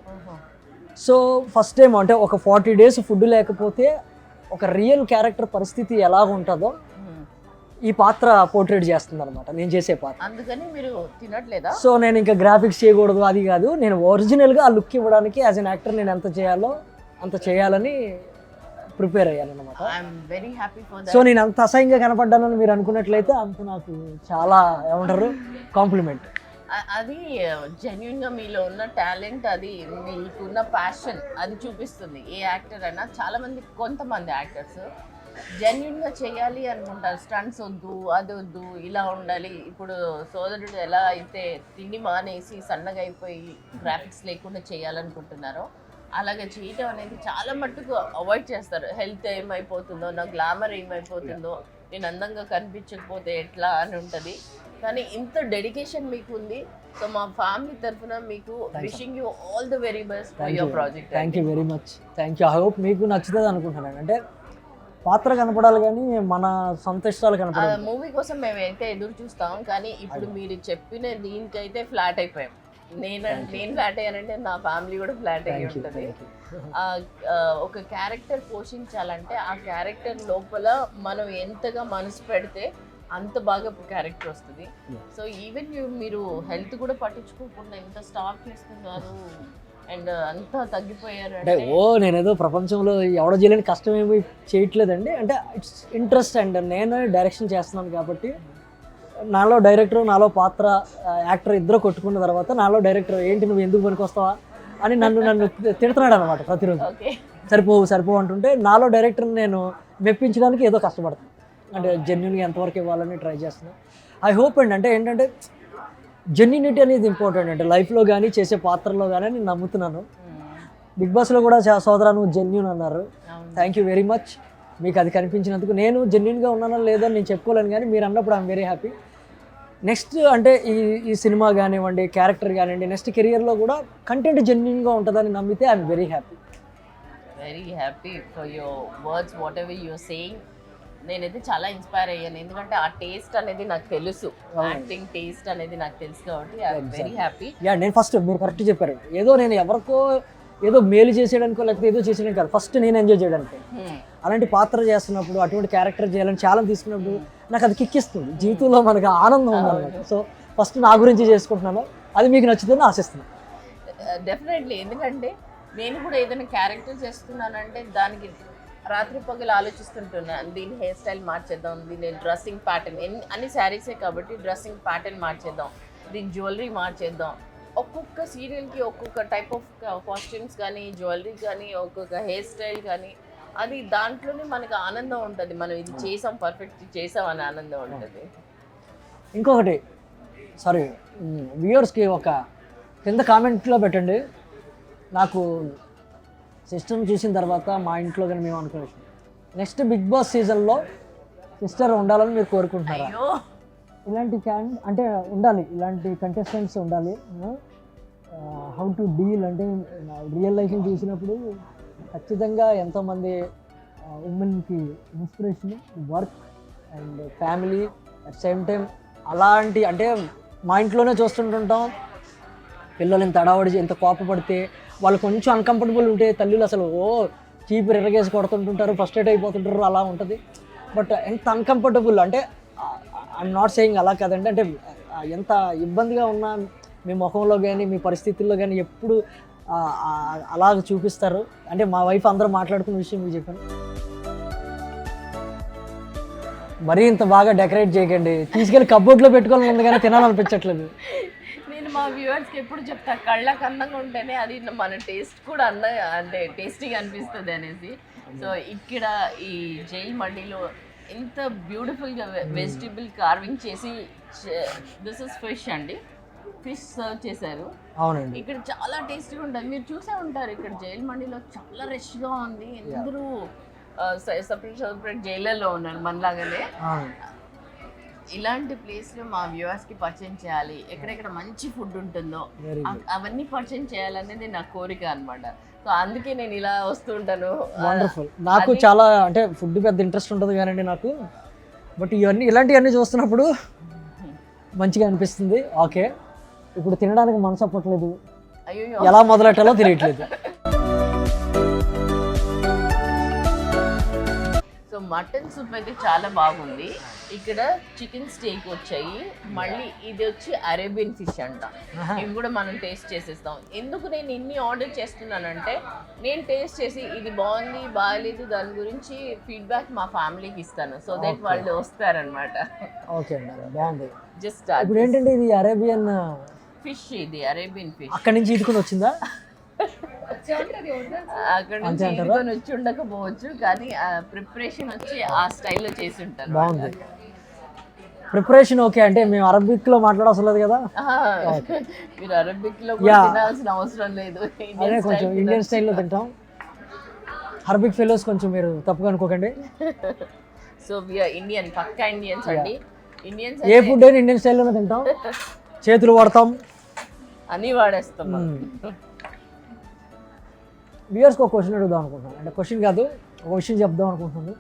సో ఫస్ట్ టైం అంటే ఒక 40 days ఫుడ్ లేకపోతే ఒక రియల్ క్యారెక్టర్ పరిస్థితి ఎలా ఉంటుందో ఈ పాత్ర పోర్ట్రేట్ చేస్తుంది అనమాట, నేను చేసే పాత్ర. అందుకని మీరు తినట్లేదా? సో నేను ఇంకా గ్రాఫిక్స్ చేయకూడదు అది కాదు, నేను ఒరిజినల్గా ఆ లుక్ ఇవ్వడానికి యాజ్ అన్ యాక్టర్ నేను ఎంత చేయాలో అంత చేయాలని ప్రిపేర్ అయ్యాను అనమాట. I'm very happy for that. So నేను అంత అసహ్యంగా కనపడ్డానని మీరు అనుకున్నట్లయితే అంత నాకు చాలా ఏమంటారు కాంప్లిమెంట్. అది జెన్యున్గా మీలో ఉన్న టాలెంట్, అది మీకున్న ప్యాషన్ అది చూపిస్తుంది. ఏ యాక్టర్ అయినా చాలామంది, కొంతమంది యాక్టర్స్ జెన్యున్గా చేయాలి అనుకుంటారు, స్టంట్స్ వద్దు అది వద్దు ఇలా ఉండాలి. ఇప్పుడు సోదరుడు ఎలా అయితే తిండి మానేసి సన్నగా అయిపోయి గ్రాఫిక్స్ లేకుండా చేయాలనుకుంటున్నారో అలాగే చేయటం అనేది చాలా మట్టుకు అవాయిడ్ చేస్తారు. హెల్త్ ఏమైపోతుందో, నా గ్లామర్ ఏమైపోతుందో, నేను అందంగా కనిపించకపోతే ఎట్లా అని ఉంటుంది. కానీ ఇంత డెడికేషన్ మీకు ఉంది. సో మా ఫ్యామిలీ తరఫున మీకు wishing you all the very best for your project. Thank you very much. Thank you. I hope మీకు నచ్చుతుంది అనుకుంటున్నాను. అంటే పాత్ర కనపడాలి కానీ మన సొంత ఇష్టాలు కనపడాలి. మూవీ కోసం మేము అయితే ఎదురు చూస్తాం, కానీ ఇప్పుడు మీరు చెప్పిన దీనికైతే ఫ్లాట్ అయిపోయాం. నేను ఫ్లాట్ అయ్యానంటే నా ఫ్యామిలీ కూడా ఫ్లాట్ అయ్యి ఉంటుంది. ఒక క్యారెక్టర్ పోషించాలంటే ఆ క్యారెక్టర్ లోపల మనం ఎంతగా మనసు పెడితే అంత బాగా క్యారెక్టర్ వస్తుంది. సో ఈవెన్ మీరు హెల్త్ కూడా పట్టించుకోకుండా ఎంత స్టాప్ చేస్తున్నారు అండ్ అంతా తగ్గిపోయారు అంటే నేనేదో ప్రపంచంలో ఎవడో చేయలేని కష్టం ఏమి చేయట్లేదండి. అంటే ఇట్స్ ఇంట్రెస్ట్ అండ్ నేను డైరెక్షన్ చేస్తున్నాను కాబట్టి నాలో డైరెక్టర్, నాలో పాత్ర యాక్టర్ ఇద్దరు కొట్టుకున్న తర్వాత నాలో డైరెక్టర్ ఏంటి నువ్వు ఎందుకు పనికొస్తావా అని నన్ను తిడుతున్నాడు అనమాట ప్రతిరోజు. సరిపోవు అంటుంటే నాలో డైరెక్టర్ని నేను మెప్పించడానికి ఏదో కష్టపడతాను. అంటే జెన్యున్గా ఎంతవరకు ఇవ్వాలని ట్రై చేస్తున్నాను. ఐ హోప్ అండి. అంటే ఏంటంటే జెన్యునిటీ అనేది ఇంపార్టెంట్ అంటే లైఫ్లో కానీ చేసే పాత్రలో కానీ నేను నమ్ముతున్నాను. బిగ్ బాస్లో కూడా సోదరా నువ్వు జెన్యున్ అన్నారు. Thank you very much. మీకు అది కనిపించినందుకు. నేను జెన్యున్గా ఉన్నానో లేదో నేను చెప్పుకోలేను, కానీ మీరు అన్నప్పుడు ఐఎమ్ వెరీ హ్యాపీ. నెక్స్ట్ అంటే ఈ సినిమా కానివ్వండి, క్యారెక్టర్ కానివ్వండి, నెక్స్ట్ కెరియర్లో కూడా కంటెంట్ జెన్యున్గా ఉంటుందని నమ్మితే I'm very happy. Very happy for your words, whatever you're saying. నేనైతే చాలా ఇన్స్పైర్ అయ్యాను, ఎందుకంటే ఆ టేస్ట్ అనేది నాకు తెలుసు, యాక్టింగ్ టేస్ట్ అనేది నాకు తెలుసు కాబట్టి ఐఎమ్ వెరీ హ్యాపీ. నేను ఫస్ట్ మీరు కరెక్ట్ చెప్పారు. ఏదో నేను ఎవరికో ఏదో మేలు చేసేయడానికో లేకపోతే ఏదో చేసేయడానికి కాదు, ఫస్ట్ నేను ఎంజాయ్ చేయడానికి. అలాంటి పాత్ర చేస్తున్నప్పుడు, అటువంటి క్యారెక్టర్ చేయాలని ఛాలెంజ్ తీసుకున్నప్పుడు నాకు అది కిక్కిస్తుంది. జీవితంలో మనకు ఆనందం ఉందన్నమాట. సో ఫస్ట్ నా గురించి చేసుకుంటున్నాను, అది మీకు నచ్చుతుందని ఆశిస్తున్నాను. డెఫినెట్లీ. ఎందుకంటే నేను కూడా ఏదైనా క్యారెక్టర్ చేస్తున్నానంటే దానికి రాత్రి పగలు ఆలోచిస్తుంటున్నాను. దీని హెయిర్ స్టైల్ మార్చేద్దాం, దీని డ్రెస్సింగ్ ప్యాటర్న్, అన్ని శారీసే కాబట్టి డ్రెస్సింగ్ ప్యాటర్న్ మార్చేద్దాం, దీని జ్యువెలరీ మార్చేద్దాం. ఒక్కొక్క సీరియల్కి ఒక్కొక్క టైప్ ఆఫ్ కాస్ట్యూమ్స్ కానీ, జ్యువెలరీ కానీ, ఒక్కొక్క హెయిర్ స్టైల్ కానీ, అది దాంట్లోనే మనకు ఆనందం ఉంటుంది. మనం ఇది చేసాం, పర్ఫెక్ట్ చేసాం అనే ఆనందం ఉంటుంది. ఇంకొకటి సారీ వ్యూవర్స్కి ఒక కింద కామెంట్లో పెట్టండి. నాకు సిస్టర్ని చూసిన తర్వాత మా ఇంట్లో కానీ మేము అనుకునే నెక్స్ట్ బిగ్ బాస్ సీజన్లో సిస్టర్ ఉండాలని మీరు కోరుకుంటున్నారా? ఇలాంటి అంటే ఉండాలి, ఇలాంటి కంటెస్టెంట్స్ ఉండాలి. హౌ టు డీల్ అంటే రియల్ లైఫ్ని చూసినప్పుడు ఖచ్చితంగా ఎంతోమంది ఉమెన్కి inspiration, work and family at same time. అలాంటి అంటే మా ఇంట్లోనే చూస్తుంటుంటాం, పిల్లలు ఎంత అడావడి ఎంత కోపపడితే వాళ్ళు కొంచెం అన్కంఫర్టబుల్ ఉంటే తల్లులు అసలు చీపు ఎర్రగేసి కొడుతుంటుంటారు, ఫ్రస్ట్రేట్ అయిపోతుంటారు, అలా ఉంటుంది. బట్ ఎంత అన్కంఫర్టబుల్ అంటే ఐఎమ్ నాట్ సేయింగ్ అలా కాదండి, అంటే ఎంత ఇబ్బందిగా ఉన్నా మీ ముఖంలో కానీ మీ పరిస్థితుల్లో కానీ ఎప్పుడు అలాగ చూపిస్తారు. అంటే మా వైఫ్ అందరూ మాట్లాడుకున్న విషయం మీకు చెప్పాను. మరీ ఇంత బాగా డెకరేట్ చేయకండి, తీసుకెళ్ళి కబోర్డ్లో పెట్టుకోవాలని ఉంది కానీ తినాలనిపించట్లేదు. నేను మా వ్యూవర్స్కి ఎప్పుడు చెప్తా, కళ్ళకు అందంగా ఉంటేనే అది మన టేస్ట్ కూడా అంటే టేస్టీగా అనిపిస్తుంది అనేసి. సో ఇక్కడ ఈ జైల్ మండీలో ఎంత బ్యూటిఫుల్గా వెజిటబుల్ కార్వింగ్ చేసి, దిస్ ఇస్ ఫిష్ అండి, ఫిష్ సర్వ్ చేశారు. అవునండి, ఇక్కడ చాలా టేస్టీగా ఉంటుంది. మీరు చూసే ఉంటారు, ఇక్కడ జైల్ మండీలో చాలా రష్గా ఉంది, అందరూ సపరేట్ జైలర్లో ఉన్నారు మనలాగానే. ఇలాంటి ప్లేస్లో మా వ్యూవర్స్కి పరిచయం చేయాలి, ఎక్కడెక్కడ మంచి ఫుడ్ ఉంటుందో అవన్నీ పరిచయం చేయాలనేది నా కోరిక అనమాట. సో అందుకే నేను ఇలా వస్తూ ఉంటాను. వండర్ఫుల్. నాకు చాలా అంటే ఫుడ్ పెద్ద ఇంట్రెస్ట్ ఉంటుంది కానండి నాకు, బట్ ఇలాంటివన్నీ చూస్తున్నప్పుడు మంచిగా అనిపిస్తుంది. ఓకే, ఇప్పుడు తినడానికి మనసు అప్పట్లేదు, ఎలా మొదలెట్టాలో తెలియట్లేదు. సో మటన్ సూప్ అయితే చాలా బాగుంది. ఇక్కడ చికెన్ స్టేక్ వచ్చాయి, మళ్ళీ ఇది వచ్చి అరేబియన్ ఫిష్ అంట. ఇవి కూడా మనం టేస్ట్ చేసేస్తాం. ఎందుకు నేను ఇన్ని ఆర్డర్ చేస్తున్నానంటే నేను టేస్ట్ చేసి ఇది బాగుంది బాగాలేదు దాని గురించి ఫీడ్బ్యాక్ మా ఫ్యామిలీకి ఇస్తాను. సో దట్ వాళ్ళు వస్తారనమాట. ఓకే అండి, బాగుంది. జస్ట్ ఇప్పుడు ఏంటంటే ఇది అరేబియన్ ఫిష్, ఇది అరేబియన్ ఫిష్. అక్కడి నుంచి ఈదుకొని వచ్చిందా? అక్కడ నుంచి ఈదుకొని వచ్చి ఉండకపోవచ్చు, కానీ ప్రిపరేషన్ వచ్చి ఆ స్టైల్లో చేసి ఉంటారు. బాగుంది ప్రిపరేషన్. ఓకే, అంటే మేము అరబిక్ లో మాట్లాడవసరం లేదు కదా, మీరు అరబిక్ లో కూడా తినాల్సిన అవసరం లేదు. అదే కొంచెం ఇండియన్ స్టైల్లో తింటాం. అరబిక్ ఫెలోస్ కొంచెం మీరు తప్పుగా అనుకోకండి. సో వీఆర్ ఇండియన్, పక్కా ఇండియన్స్ అండి. ఇండియన్స్ ఏ ఫుడ్ అయినా ఇండియన్ స్టైల్లోనే తింటాం, చేతులు వాడతాం, అన్నీ వాడేస్తాం. వ్యూయర్స్కి ఒక క్వశ్చన్ అడుగుదాం అనుకుంటున్నాను, అంటే క్వశ్చన్ కాదు, ఒక విషయం చెప్దాం అనుకుంటున్నాను.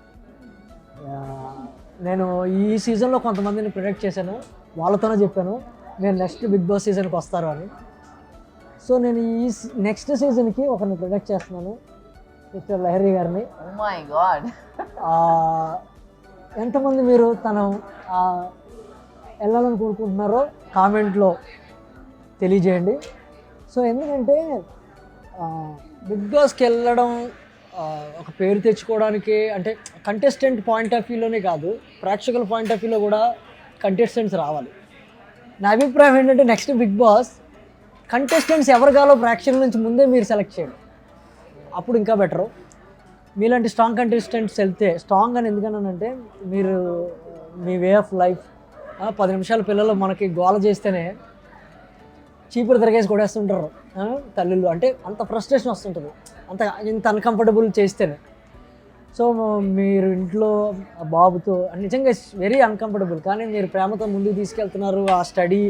నేను ఈ సీజన్లో కొంతమందిని ప్రిడిక్ట్ చేశాను, వాళ్ళతోనే చెప్పాను నేను నెక్స్ట్ బిగ్ బాస్ సీజన్కి వస్తారు అని. సో నేను ఈ నెక్స్ట్ సీజన్కి ఒకరిని ప్రిడిక్ట్ చేస్తున్నాను, మిస్టర్ లహరి గారిని. ఓ మై గాడ్, ఎంతమంది మీరు తను వెళ్ళాలని కోరుకుంటున్నారో కామెంట్లో తెలియజేయండి. సో ఎందుకంటే బిగ్ బాస్కి వెళ్ళడం ఒక పేరు తెచ్చుకోవడానికి, అంటే కంటెస్టెంట్ పాయింట్ ఆఫ్ వ్యూలోనే కాదు, ప్రేక్షకుల పాయింట్ ఆఫ్ వ్యూలో కూడా కంటెస్టెంట్స్ రావాలి. నా అభిప్రాయం ఏంటంటే నెక్స్ట్ బిగ్ బాస్ కంటెస్టెంట్స్ ఎవరు కాలో ప్రేక్షకుల నుంచి ముందే మీరు సెలెక్ట్ చేయండి, అప్పుడు ఇంకా బెటరు. మీలాంటి స్ట్రాంగ్ కంటెస్టెంట్స్ వెళ్తే, స్ట్రాంగ్ అని ఎందుకన్నానంటే మీరు మీ వే ఆఫ్ లైఫ్, 10 నిమిషాల పిల్లలు మనకి గోల చేస్తేనే చీపురు తిరగేసి కొడేస్తుంటారు తల్లులు, అంటే అంత ఫ్రస్ట్రేషన్ వస్తుంటుంది ఇంత అన్కంఫర్టబుల్ చేస్తేనే. సో మీరు ఇంట్లో బాబుతో నిజంగా వెరీ అన్కంఫర్టబుల్, కానీ మీరు ప్రేమతో ముందుకు తీసుకెళ్తున్నారు. ఆ స్టడీ,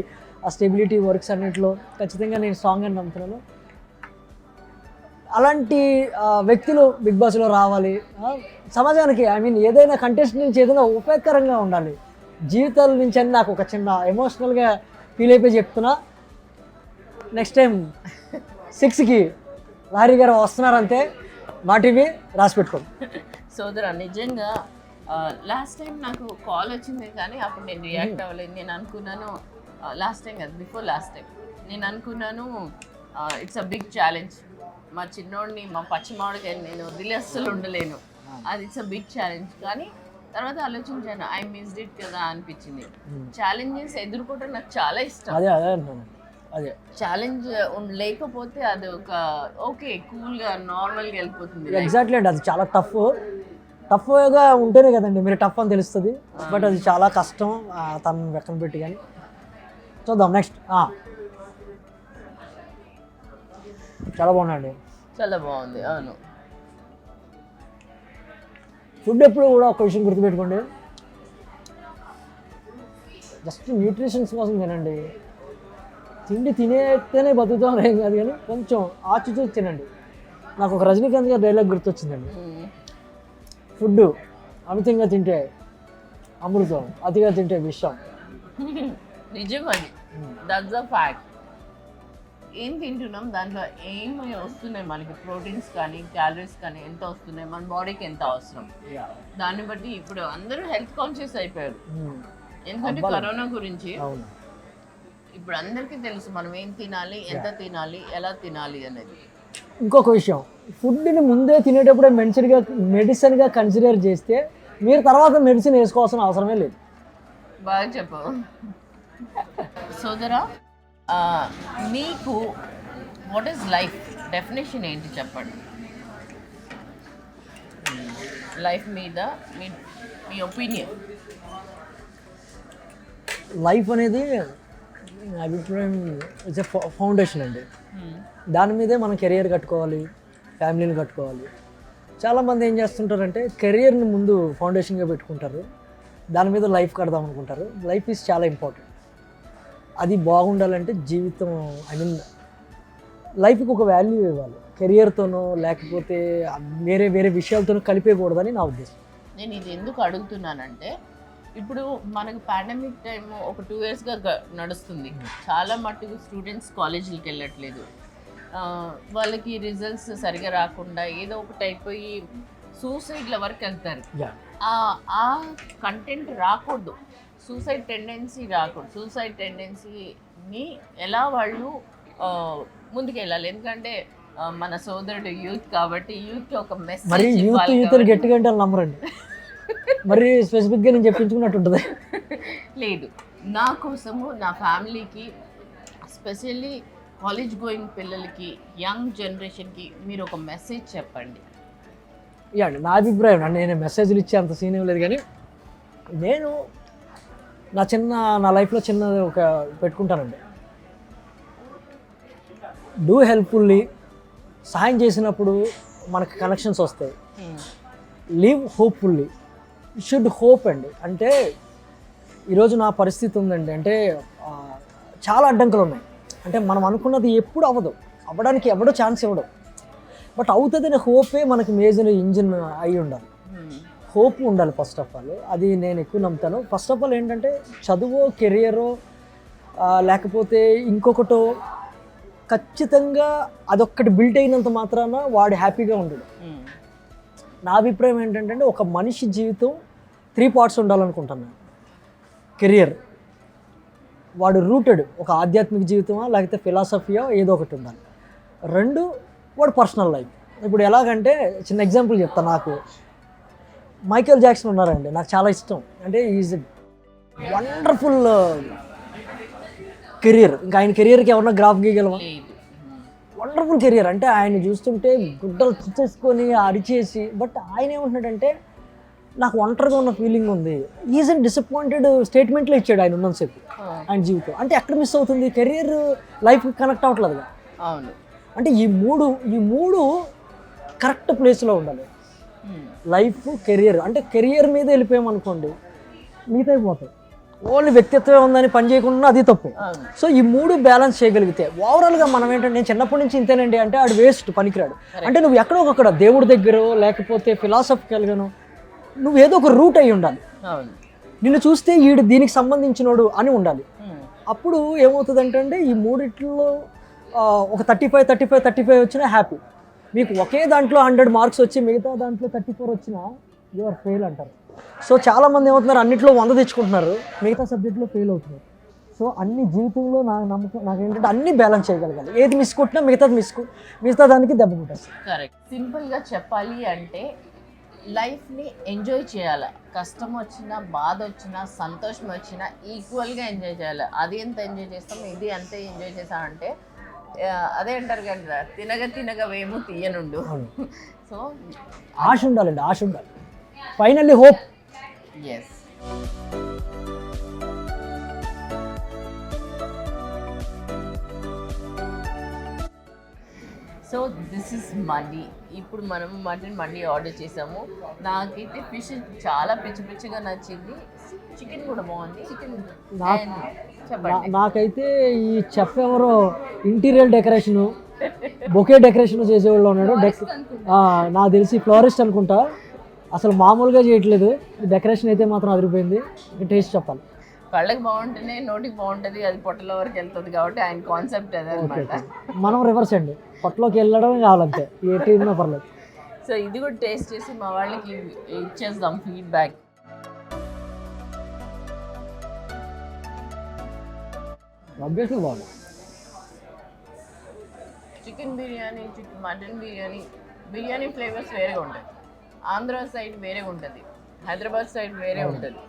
ఆ స్టెబిలిటీ, వర్క్స్ అన్నింటిలో ఖచ్చితంగా నేను స్ట్రాంగ్ అని నమ్ముతున్నాను. అలాంటి వ్యక్తులు బిగ్ బాస్లో రావాలి. సమాజానికి, ఐ మీన్ ఏదైనా కంటెస్ట్ నుంచి ఏదైనా ఉపయోగకరంగా ఉండాలి జీవితాల నుంచి అని నాకు ఒక చిన్న ఎమోషనల్గా ఫీల్ అయిపోయి చెప్తున్నా. నెక్స్ట్ టైం 6కి లారీ గారు వస్తున్నారంతే, మా టీవీ రాసి పెట్టుకోండి. సోదరా నిజంగా లాస్ట్ టైం నాకు కాల్ వచ్చింది, కానీ అప్పుడు నేను రియాక్ట్ అవ్వలేదు. నేను అనుకున్నాను, లాస్ట్ టైం కదా, బిఫోర్ లాస్ట్ టైం నేను అనుకున్నాను ఇట్స్ అ బిగ్ ఛాలెంజ్. మా చిన్నోడిని, మా పచ్చిమాడికాయని నేను వదిలి అస్సలు ఉండలేను, అది ఇట్స్ అ బిగ్ ఛాలెంజ్. కానీ తర్వాత ఆలోచించాను, ఐ మిస్డ్ ఇట్ కదా అనిపించింది. ఛాలెంజెస్ ఎదుర్కోవడం నాకు చాలా ఇష్టం. అదే ఛాలెంజ్ లేకపోతే అది ఒక ఓకే కూల్గా నార్మల్గా వెళ్ళిపోతుంది. ఎగ్జాక్ట్లీ అండి, అది చాలా టఫ్గా ఉంటేనే కదండి మీరు టఫ్ అని తెలుస్తుంది. బట్ అది చాలా కష్టం, తను వెక్కన పెట్టి. కానీ చూద్దాం నెక్స్ట్. చాలా బాగుందండి, చాలా బాగుంది. అవును, ఫుడ్ ఎప్పుడు కూడా ఒక విషయం గుర్తుపెట్టుకోండి, జస్ట్ న్యూట్రిషన్స్ కోసం తినండి. తిండి తినేస్తేనే బతుకుతాం ఏం కాదు, కానీ కొంచెం ఆచిచూచి తినండి. నాకు ఒక రజనీకాంత్ గారి డైలాగ్ గుర్తొచ్చిందండి, ఫుడ్ అమితంగా తింటే అమృతం, అతిగా తింటే విషం. నిజం, అది దట్స్ ద ఫ్యాక్ట్. ఏం తింటున్నాం, దాంట్లో ఏమి వస్తున్నాయి మనకి, ప్రోటీన్స్ కానీ క్యాలరీస్ కానీ ఎంత వస్తున్నాయి, మన బాడీకి ఎంత అవసరం, దాన్ని బట్టి ఇప్పుడు అందరూ హెల్త్ కాన్షియస్ అయిపోయారు. ఎందుకంటే కరోనా గురించి ఇప్పుడు అందరికీ తెలుసు మనం ఏం తినాలి, ఎంత తినాలి, ఎలా తినాలి అనేది. ఇంకొక విషయం, ఫుడ్ని ముందే తినేటప్పుడే మెడిసిన్గా కన్సిడర్ చేస్తే మీరు తర్వాత మెడిసిన్ వేసుకోవాల్సిన అవసరమే లేదు. బాగా చెప్పు సోదరా. మీకు వాట్ ఈస్ లైఫ్ డెఫినేషన్ ఏంటి చెప్పండి, లైఫ్ మీద మీ ఒపీనియన్. లైఫ్ అనేది నా అభిప్రాయం ఇట్స్ ఎ ఫౌండేషన్ అండి, దాని మీదే మనం కెరియర్ కట్టుకోవాలి, ఫ్యామిలీని కట్టుకోవాలి. చాలామంది ఏం చేస్తుంటారంటే కెరియర్ని ముందు ఫౌండేషన్గా పెట్టుకుంటారు, దాని మీద లైఫ్ కడదాం అనుకుంటారు. లైఫ్ ఈజ్ చాలా ఇంపార్టెంట్, అది బాగుండాలంటే జీవితం, ఐ మీన్ లైఫ్కి ఒక వాల్యూ ఇవ్వాలి, కెరియర్తోనో లేకపోతే వేరే వేరే విషయాలతోనో కలిపేయకూడదని నా ఉద్దేశం. నేను ఇది ఎందుకు అడుగుతున్నానంటే ఇప్పుడు మనకు పాండమిక్ టైం ఒక 2 yearsగా నడుస్తుంది. చాలా మట్టుకు స్టూడెంట్స్ కాలేజీలకు వెళ్ళట్లేదు, వాళ్ళకి రిజల్ట్స్ సరిగా రాకుండా ఏదో ఒకటి అయిపోయి సూసైడ్ల వరకు వెళ్తారు. ఆ కంటెంట్ రాకూడదు, సూసైడ్ టెండెన్సీ రాకూడదు. సూసైడ్ టెండెన్సీని ఎలా వాళ్ళు ముందుకెళ్ళాలి, ఎందుకంటే మన సోదరుడు యూత్ కాబట్టి యూత్కి ఒక మరి మెసేజ్ యూత్ గట్టిగా అంటే వాళ్ళు నమ్మరండి. మరి స్పెసిఫిక్గా నేను చెప్పించుకున్నట్టు ఉంటుంది. లేదు, నా కోసము నా ఫ్యామిలీకి స్పెషల్లీ కాలేజ్ గోయింగ్ పిల్లలకి యంగ్ జనరేషన్కి మీరు ఒక మెసేజ్ చెప్పండి. యా అండి, నా అభిప్రాయం అండి, నేను మెసేజ్లు ఇచ్చే అంత సీన్ ఏం లేదు, కానీ నేను నా లైఫ్లో చిన్నది ఒక పెట్టుకుంటానండి. డూ హెల్ప్ఫుల్లీ, సహాయం చేసినప్పుడు మనకి కనెక్షన్స్ వస్తాయి. లివ్ హోప్ఫుల్లీ, షుడ్ హోప్ అండి. అంటే ఈరోజు నా పరిస్థితి ఉందండి, అంటే చాలా అడ్డంకులు ఉన్నాయి. అంటే మనం అనుకున్నది ఎప్పుడు అవ్వడానికి ఎవడో ఛాన్స్ ఇవ్వడం, బట్ అవుతుందనే హోపే మనకి మేజర్ ఇంజిన్ అయి ఉండాలి. హోప్ ఉండాలి ఫస్ట్ ఆఫ్ ఆల్, అది నేను ఎక్కువ నమ్ముతాను. ఫస్ట్ ఆఫ్ ఆల్ ఏంటంటే చదువు, కెరియరో లేకపోతే ఇంకొకటో ఖచ్చితంగా అదొక్కటి బిల్ట్ అయినంత మాత్రాన వాడు హ్యాపీగా ఉండడు. నా అభిప్రాయం ఏంటంటే ఒక మనిషి జీవితం 3 పార్ట్స్ ఉండాలనుకుంటున్నాను. కెరియర్, వాడు రూటెడ్ ఒక ఆధ్యాత్మిక జీవితమా లేకపోతే ఫిలాసఫీయో ఏదో ఒకటి ఉండాలి. 2 వాడు పర్సనల్ లైఫ్. ఇప్పుడు ఎలాగంటే చిన్న ఎగ్జాంపుల్ చెప్తాను. నాకు మైకేల్ జాక్సన్ ఉన్నారండి, నాకు చాలా ఇష్టం. అంటే ఈజ్ వండర్ఫుల్ కెరియర్. ఇంకా ఆయన కెరియర్కి ఎవరన్నా గ్రాఫ్ గీయగలమా? Wonderful career. అంటే ఆయన చూస్తుంటే గుడ్డలు చుట్టేసుకొని అరిచేసి, బట్ ఆయన ఏమంటున్నాడంటే నాకు ఒంటరిగా ఉన్న ఫీలింగ్ ఉంది. ఈజ్ అండ్ డిసప్పాయింటెడ్ స్టేట్మెంట్లో ఇచ్చాడు ఆయన ఉన్నంతసేపు ఆయన జీవితం. అంటే ఎక్కడ మిస్ అవుతుంది? కెరియర్ లైఫ్కి కనెక్ట్ అవ్వట్లేదుగా. అవును. అంటే ఈ మూడు కరెక్ట్ ప్లేస్లో ఉండాలి. Life, career. అంటే కెరియర్ మీద వెళ్ళిపోయామనుకోండి మిగతా అయిపోతాయి. ఓన్లీ వ్యక్తిత్వం ఉందని పని చేయకుండా అది తప్పు. సో ఈ 3 బ్యాలెన్స్ చేయగలిగితే ఓవరాల్గా మనం ఏంటంటే, నేను చిన్నప్పటి నుంచి ఇంతేనండి అంటే ఆడు వేస్ట్, పనికిరాడు. అంటే నువ్వు ఎక్కడో ఒకక్కడ దేవుడి దగ్గర లేకపోతే ఫిలాసఫికల్గానో నువ్వు ఏదో ఒక రూట్ అయి ఉండాలి. నిన్ను చూస్తే ఈడు దీనికి సంబంధించినోడు అని ఉండాలి. అప్పుడు ఏమవుతుందంటే ఈ మూడిట్లో ఒక 35 వచ్చినా హ్యాపీ. మీకు ఒకే దాంట్లో 100 మార్క్స్ వచ్చి మిగతా దాంట్లో 34 వచ్చినా యువర్ ఫెయిల్ అంటారు. సో చాలామంది ఏమవుతున్నారు, అన్నింటిలో 100 తెచ్చుకుంటున్నారు, మిగతా సబ్జెక్ట్లో ఫెయిల్ అవుతున్నారు. సో అన్ని జీవితంలో నాకేంటంటే అన్ని బ్యాలెన్స్ చేయగలగాలి. ఏది మిస్ కొట్టినా మిగతా దానికి దెబ్బ కొట్టేస్తుంది. కరెక్ట్. సింపుల్గా చెప్పాలి అంటే లైఫ్ని ఎంజాయ్ చేయాలి. కష్టం వచ్చినా, బాధ వచ్చినా, సంతోషం వచ్చినా ఈక్వల్గా ఎంజాయ్ చేయాలి. అది ఎంత ఎంజాయ్ చేస్తాం, ఇది ఎంత ఎంజాయ్ చేస్తామంటే అదే అంటారు కదా, తినగా వేము తీయనుండు. సో ఆశ ఉండాలండి, ఆశ ఉండాలి. Finally hope. Yes. So this is mandi. ఇప్పుడు మనం మటన్ మండి ఆర్డర్ చేసాము. నాకైతే ఫిష్ చాలా పిచ్చిగా నచ్చింది. చికెన్ కూడా బాగుంది. చెప్పండి. నాకైతే ఈ చెఫ్ ఎవరో ఇంటీరియర్ డెకరేషను, బొకే డెకరేషన్ చేసేవాళ్ళు ఉన్నాడు. నాకు తెలిసి ఫ్లోరిస్ట్ అనుకుంటా. అసలు మామూలుగా చేయట్లేదు. డెకరేషన్ అయితే మాత్రం అదిరిపోయింది. టేస్ట్ చెప్పాలి. కళ్ళకి బాగుంటేనే నోటికి బాగుంటుంది, అది పొట్టలో వరకు వెళ్తుంది కాబట్టి ఆయన కాన్సెప్ట్ అదే అనమాట. మనం రివర్స్ అండి, పొట్టలోకి వెళ్ళడమే కావాలంతే, ఏ టీమ్లో పర్లేదు. సో ఇది కూడా టేస్ట్ చేసి మా వాళ్ళకి ఇచ్చేద్దాం ఫీడ్బ్యాక్. ఆబ్వియస్లీ బాగుంది. Chicken biryani, mutton biryani flavours వేరేగా ఉంటాయి. ఆంధ్ర సైడ్ వేరేగా ఉంటుంది, హైదరాబాద్ సైడ్ వేరే ఉంటుంది.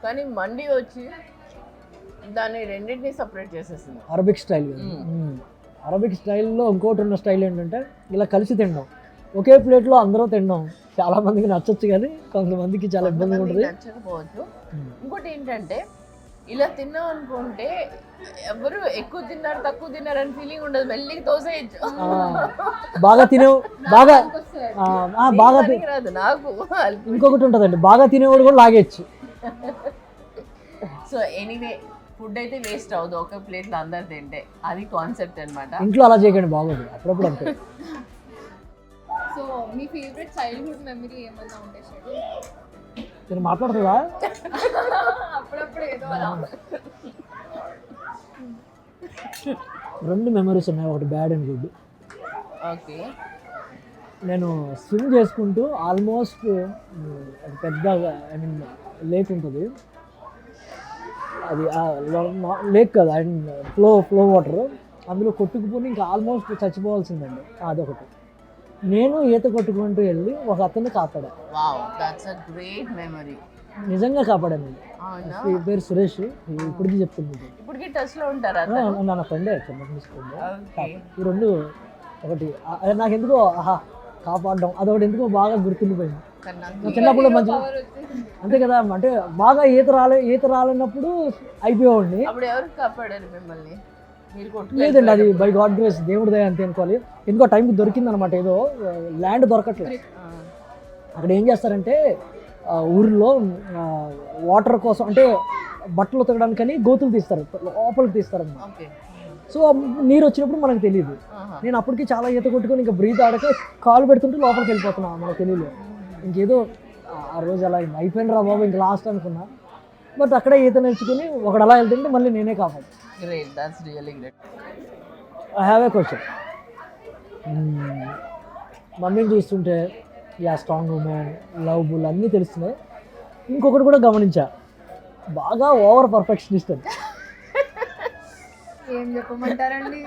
కానీ మండి వచ్చి దాన్ని రెండింటినీ సపరేట్ చేసేస్తుంది. Arabic style. అరబిక్ స్టైల్లో ఇంకోటి ఉన్న స్టైల్ ఏంటంటే ఇలా కలిసి తినడం, ఒకే ప్లేట్లో అందరూ తినడం. చాలా మందికి నచ్చచ్చు, కానీ కొంతమందికి చాలా ఇబ్బందిగా ఉంటుంది, నచ్చకపోవచ్చు. ఇంకోటి ఏంటంటే ఇలా తిన్నాం అనుకుంటే ఎవరు ఎక్కువ తిన్నారు తక్కువ తిన్నారు అని ఫీలింగ్ ఉండదు, మెల్లికి తోసేయచ్చు. బాగా తినేవు బాగా రాదు నాకు. ఇంకొకటి ఉంటుందండి, బాగా తినేవాడు కూడా లాగేయచ్చు. సో ఎనీవే ఫుడ్ అయితే వేస్ట్ అవ్వదు ఒక ప్లేట్లో అందరు తింటే, అది కాన్సెప్ట్ అనమాట. ఇంట్లో అలా చేయకండి, బాగోదు. అప్పుడప్పుడు అంతే. సో మీ ఫేవరెట్ చైల్డ్హుడ్ మెమరీ ఏమన్నా ఉంటే నేను మాట్లాడుతుందా? అప్పుడప్పుడు ఏదో అలా 2 మెమరీస్ ఉన్నాయి, ఒకటి బ్యాడ్ అండ్ గుడ్. ఓకే. నేను స్విమ్ చేసుకుంటూ ఆల్మోస్ట్ ఒక పెద్ద ఐ మీన్ లేక్ ఉంటుంది, అది లేక్ కదా, ఐ మీన్ ఫ్లో వాటర్, అందులో కొట్టుకుపోయి ఇంకా ఆల్మోస్ట్ చచ్చిపోవాల్సిందండి. అదొకటి. నేను ఈత కొట్టుకుంటూ వెళ్ళి ఒక అతన్ని కాపాడా. Wow, that's a great memory. నిజంగా కాపాడాను. అవునా? ఈ పేరు సురేష్, ఇప్పటికీ చెప్తుంది. ఇప్పటికి టచ్ లో ఉంటారా? నా ఫ్రెండే చిన్నప్పుడు. ఓకే. ఈ రెండు ఒకటి నాకు ఎందుకో కాపాడడం అదొకటి ఎందుకో బాగా గుర్తుండిపోయింది. చిన్నప్పుడు మంచి అంతే కదా, అంటే బాగా ఈత రాలేనప్పుడు అయిపోయేవాడిని. అప్పుడు ఎవరు కాపాడారు మిమ్మల్ని? లేదండి, అది బై గాడ్ గ్రేస్, దేవుడి దయ అంతే అనుకోవాలి. ఎందుకో టైంకి దొరికింది అనమాట, ఏదో ల్యాండ్ దొరకట్లేదు. అక్కడ ఏం చేస్తారంటే ఊరిలో వాటర్ కోసం అంటే బట్టలు ఉతకడానికని గోతులు తీస్తారు, లోపలికి తీస్తారన్నమాట. సో నీరు వచ్చినప్పుడు మనకు తెలియదు. నేను అప్పటికి చాలా ఈత కొట్టుకొని ఇంకా బ్రీత్ ఆడక కాలు పెడుతుంటే లోపలికి వెళ్ళిపోతున్నా, మనకు తెలియదు. ఇంకేదో ఆ రోజు అలా అయిపోయిన రా బాబు ఇంకా లాస్ట్ అనుకున్నా. బట్ అక్కడే ఈత నేర్చుకుని ఒకడు అలా వెళ్తుంటే మళ్ళీ నేనే కాపాడు. Great, that's really great. I have a question. మమ్మీని చూస్తుంటే స్ట్రాంగ్ ఉమెన్, లవ్ బుల్ అన్నీ తెలుస్తున్నాయి. ఇంకొకటి కూడా గమనించా, బాగా ఓవర్ పర్ఫెక్షనిస్ట్ అని. ఏం చెప్పమంటారండి?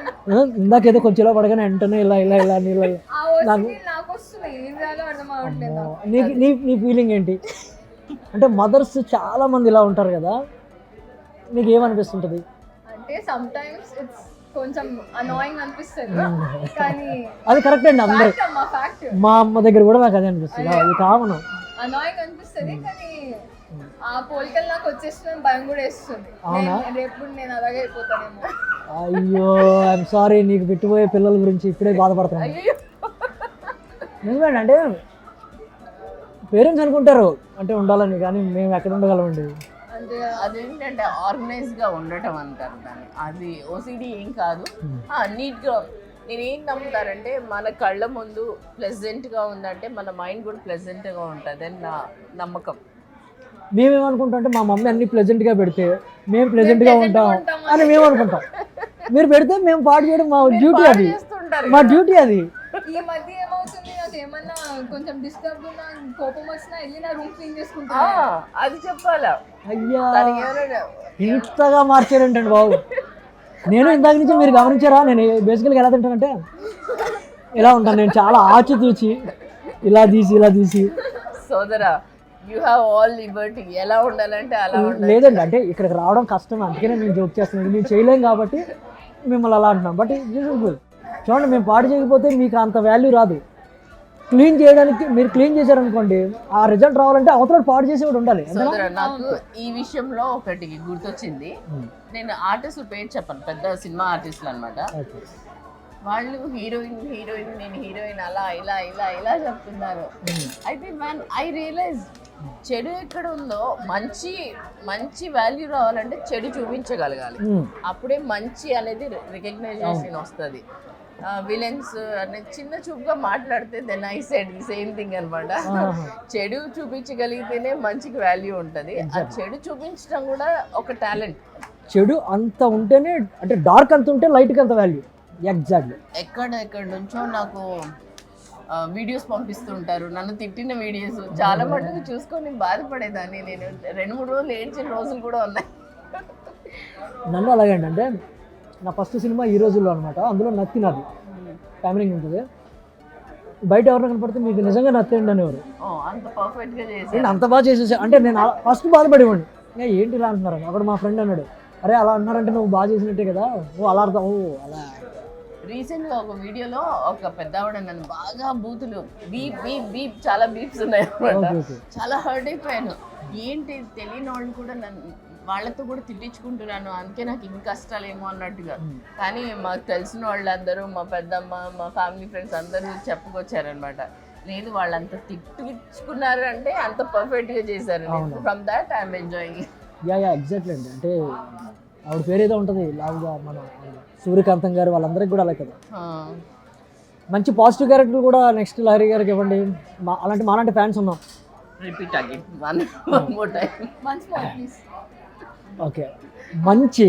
ఇందాకేదో కొంచెం ఇలా పడగానే వెంటనే ఇలా ఇలా ఇలా నీళ్ళ నాకు వస్తుంది, ఏం చేయాలో అర్థం అవ్వట్లేదు. నీ ఫీలింగ్ ఏంటి? అంటే మదర్స్ చాలా మంది ఇలా ఉంటారు కదా, నీకు ఏమనిపిస్తుంటుంది? అంటే సమ్ టైమ్స్ ఇట్స్ కొంచెం అనాయింగ్ అనిపిస్తుంది, కానీ అది కరెక్ట్ అండి. అందరూ మా అమ్మ దగ్గర కూడా నాకు అదే అనిపిస్తుంది, అది కామన్. అనాయింగ్ అనిపిస్తుంది, కానీ ఆ పోలికలు నాకు వచ్చేస్తుందని భయం కూడా వేస్తుంది. రేపు నేను అలాగే అయిపోతానేమో. అయ్యో ఐఎమ్ సారీ, నీకు పెట్టిపోయే పిల్లల గురించి ఇప్పుడే బాధపడుతున్నాను. నిజమేండి, అంటే పేరెంట్స్ అనుకుంటారు అంటే ఉండాలని, కానీ మేము ఎక్కడ ఉండగలమండి. అదేంటంటే ఆర్గనైజ్గా ఉండటం అంటారు దాన్ని. అది ఓసిడి ఏం కాదు, నీట్గా. నేనేం నమ్ముతానంటే మన కళ్ళ ముందు ప్లెజెంట్గా ఉందంటే మన మైండ్ కూడా ప్లెజెంట్గా ఉంటుంది అని నా నమ్మకం. మేమేమనుకుంటాం అంటే మా మమ్మీ అన్ని ప్లెజెంట్గా పెడితే మేము ప్లెజెంట్గా ఉంటాం అని మేము అనుకుంటాం. మీరు పెడితే మేము పాడు చేయడం మా డ్యూటీ, అది మా డ్యూటీ. అది ఈ మధ్య ఏమవుతుంది, నాకు ఏమన్నా కొంచెం డిస్టర్బ్ ఉన్నా, కోపం వచ్చినా వెళ్ళి నా రూమ్ క్లీన్ చేసుకుంటా. అది చెప్పాలా? అయ్యా ఇంతగా మార్చారంటండి బాబు. నేను ఇందాక నుంచి మీరు గమనించారా, నేను బేసికల్గా ఎలా తింటానంటే ఇలా ఉంటాను. నేను చాలా ఆచితూచి ఇలా తీసి సోదరా, యూ హ్యావ్ ఆల్ లిబర్టీ. ఎలా ఉండాలంటే అలా ఉండాలి. లేదండి, అంటే ఇక్కడికి రావడం కష్టం, అందుకనే మేము జోక్ చేస్తున్నాం. మేము చేయలేం కాబట్టి మిమ్మల్ని అలా అంటున్నాం. బట్ చూడండి, మేము పాడు చేయకపోతే మీకు అంత వాల్యూ రాదు. క్లీన్ చేయడానికి మీరు క్లీన్ చేశారనుకోండి, ఆ రిజల్ట్ రావాలంటే అవతల పాడు చేసేవాడు ఉండాలి. నాకు ఈ విషయంలో ఒకటి గుర్తొచ్చింది. నేను ఆర్టిస్ట్ పేరు చెప్పను, పెద్ద సినిమా ఆర్టిస్టులు అనమాట. వాళ్ళు హీరోయిన్ నేను హీరోయిన్ అలా ఇలా ఇలా ఇలా చెప్తున్నారు. అయితే మ్యాన్ ఐ రియలైజ్ చెడు ఎక్కడ ఉందో మంచి వాల్యూ రావాలంటే చెడు చూపించగలగాలి, అప్పుడే మంచి అనేది రికగ్నైజేషన్ వస్తుంది. విలన్స్ అనేది చిన్న చూపుగా మాట్లాడితే then I said the same thing అనమాట. చెడు చూపించగలిగితేనే మంచికి వాల్యూ ఉంటుంది. ఆ చెడు చూపించడం కూడా ఒక టాలెంట్. చెడు అంత ఉంటేనే, అంటే డార్క్ అంత ఉంటే లైట్కి అంత వాల్యూ. ఎగ్జాక్ట్లీ. ఎక్కడ నుంచో నాకు వీడియోస్ పంపిస్తుంటారు, నన్ను తిట్టిన వీడియోస్ చాలా మటుకు చూసుకొని బాధపడేదాన్ని. నేను 2-3 రోజులు ఏడ్చిన రోజులు కూడా ఉన్నాయి. నన్ను అలాగే అంటే నా ఫస్ట్ సినిమా ఈ రోజుల్లో అనమాట. అందులో నత్తి నాది ఫ్యామిలీ ఉంటుంది. బయట ఎవరైనా కనపడితే మీకు నిజంగా నత్తండి అనేవారు. అంత పర్ఫెక్ట్గా చేసి అంత బాగా చేసేసా. అంటే నేను ఫస్ట్ బాధపడేవాడిని, ఏంటి ఇలా అంటున్నారు. అక్కడ మా ఫ్రెండ్ అన్నాడు, అరే అలా అన్నారంటే నువ్వు బాగా చేసినట్టే కదా, అలా అర్థం అలా. రీసెంట్గా ఒక వీడియోలో ఒక పెద్దవాడ నన్ను బాగా బూతులు బీప్ చాలా బీప్స్ ఉన్నాయి అనమాట. చాలా హర్ట్ అయిపోయాను. ఏంటి తెలియని వాళ్ళు కూడా వాళ్ళతో కూడా తిట్టించుకుంటున్నాను, అందుకే నాకు ఇంక కష్టాలేమో అన్నట్టుగా. కానీ మాకు తెలిసిన వాళ్ళందరూ, మా పెద్దమ్మ, మా ఫ్యామిలీ ఫ్రెండ్స్ అందరూ చెప్పుకొచ్చారనమాట. లేదు వాళ్ళంత తిట్టించుకున్నారు అంటే అంత పర్ఫెక్ట్గా చేశారు. From that I'm enjoying. Exactly అండి. అంటే ఆవిడ పేరు ఏదో ఉంటుంది లావుగా, మన సూర్యకాంతం గారు, వాళ్ళందరికీ కూడా అలాగే కదా. మంచి పాజిటివ్ క్యారెక్టర్ కూడా నెక్స్ట్ లహరి గారికి ఇవ్వండి. అలాంటి మాలాంటి ఫ్యాన్స్ ఉన్నాం. Repeat again one more time. Once more please. Okay, మంచి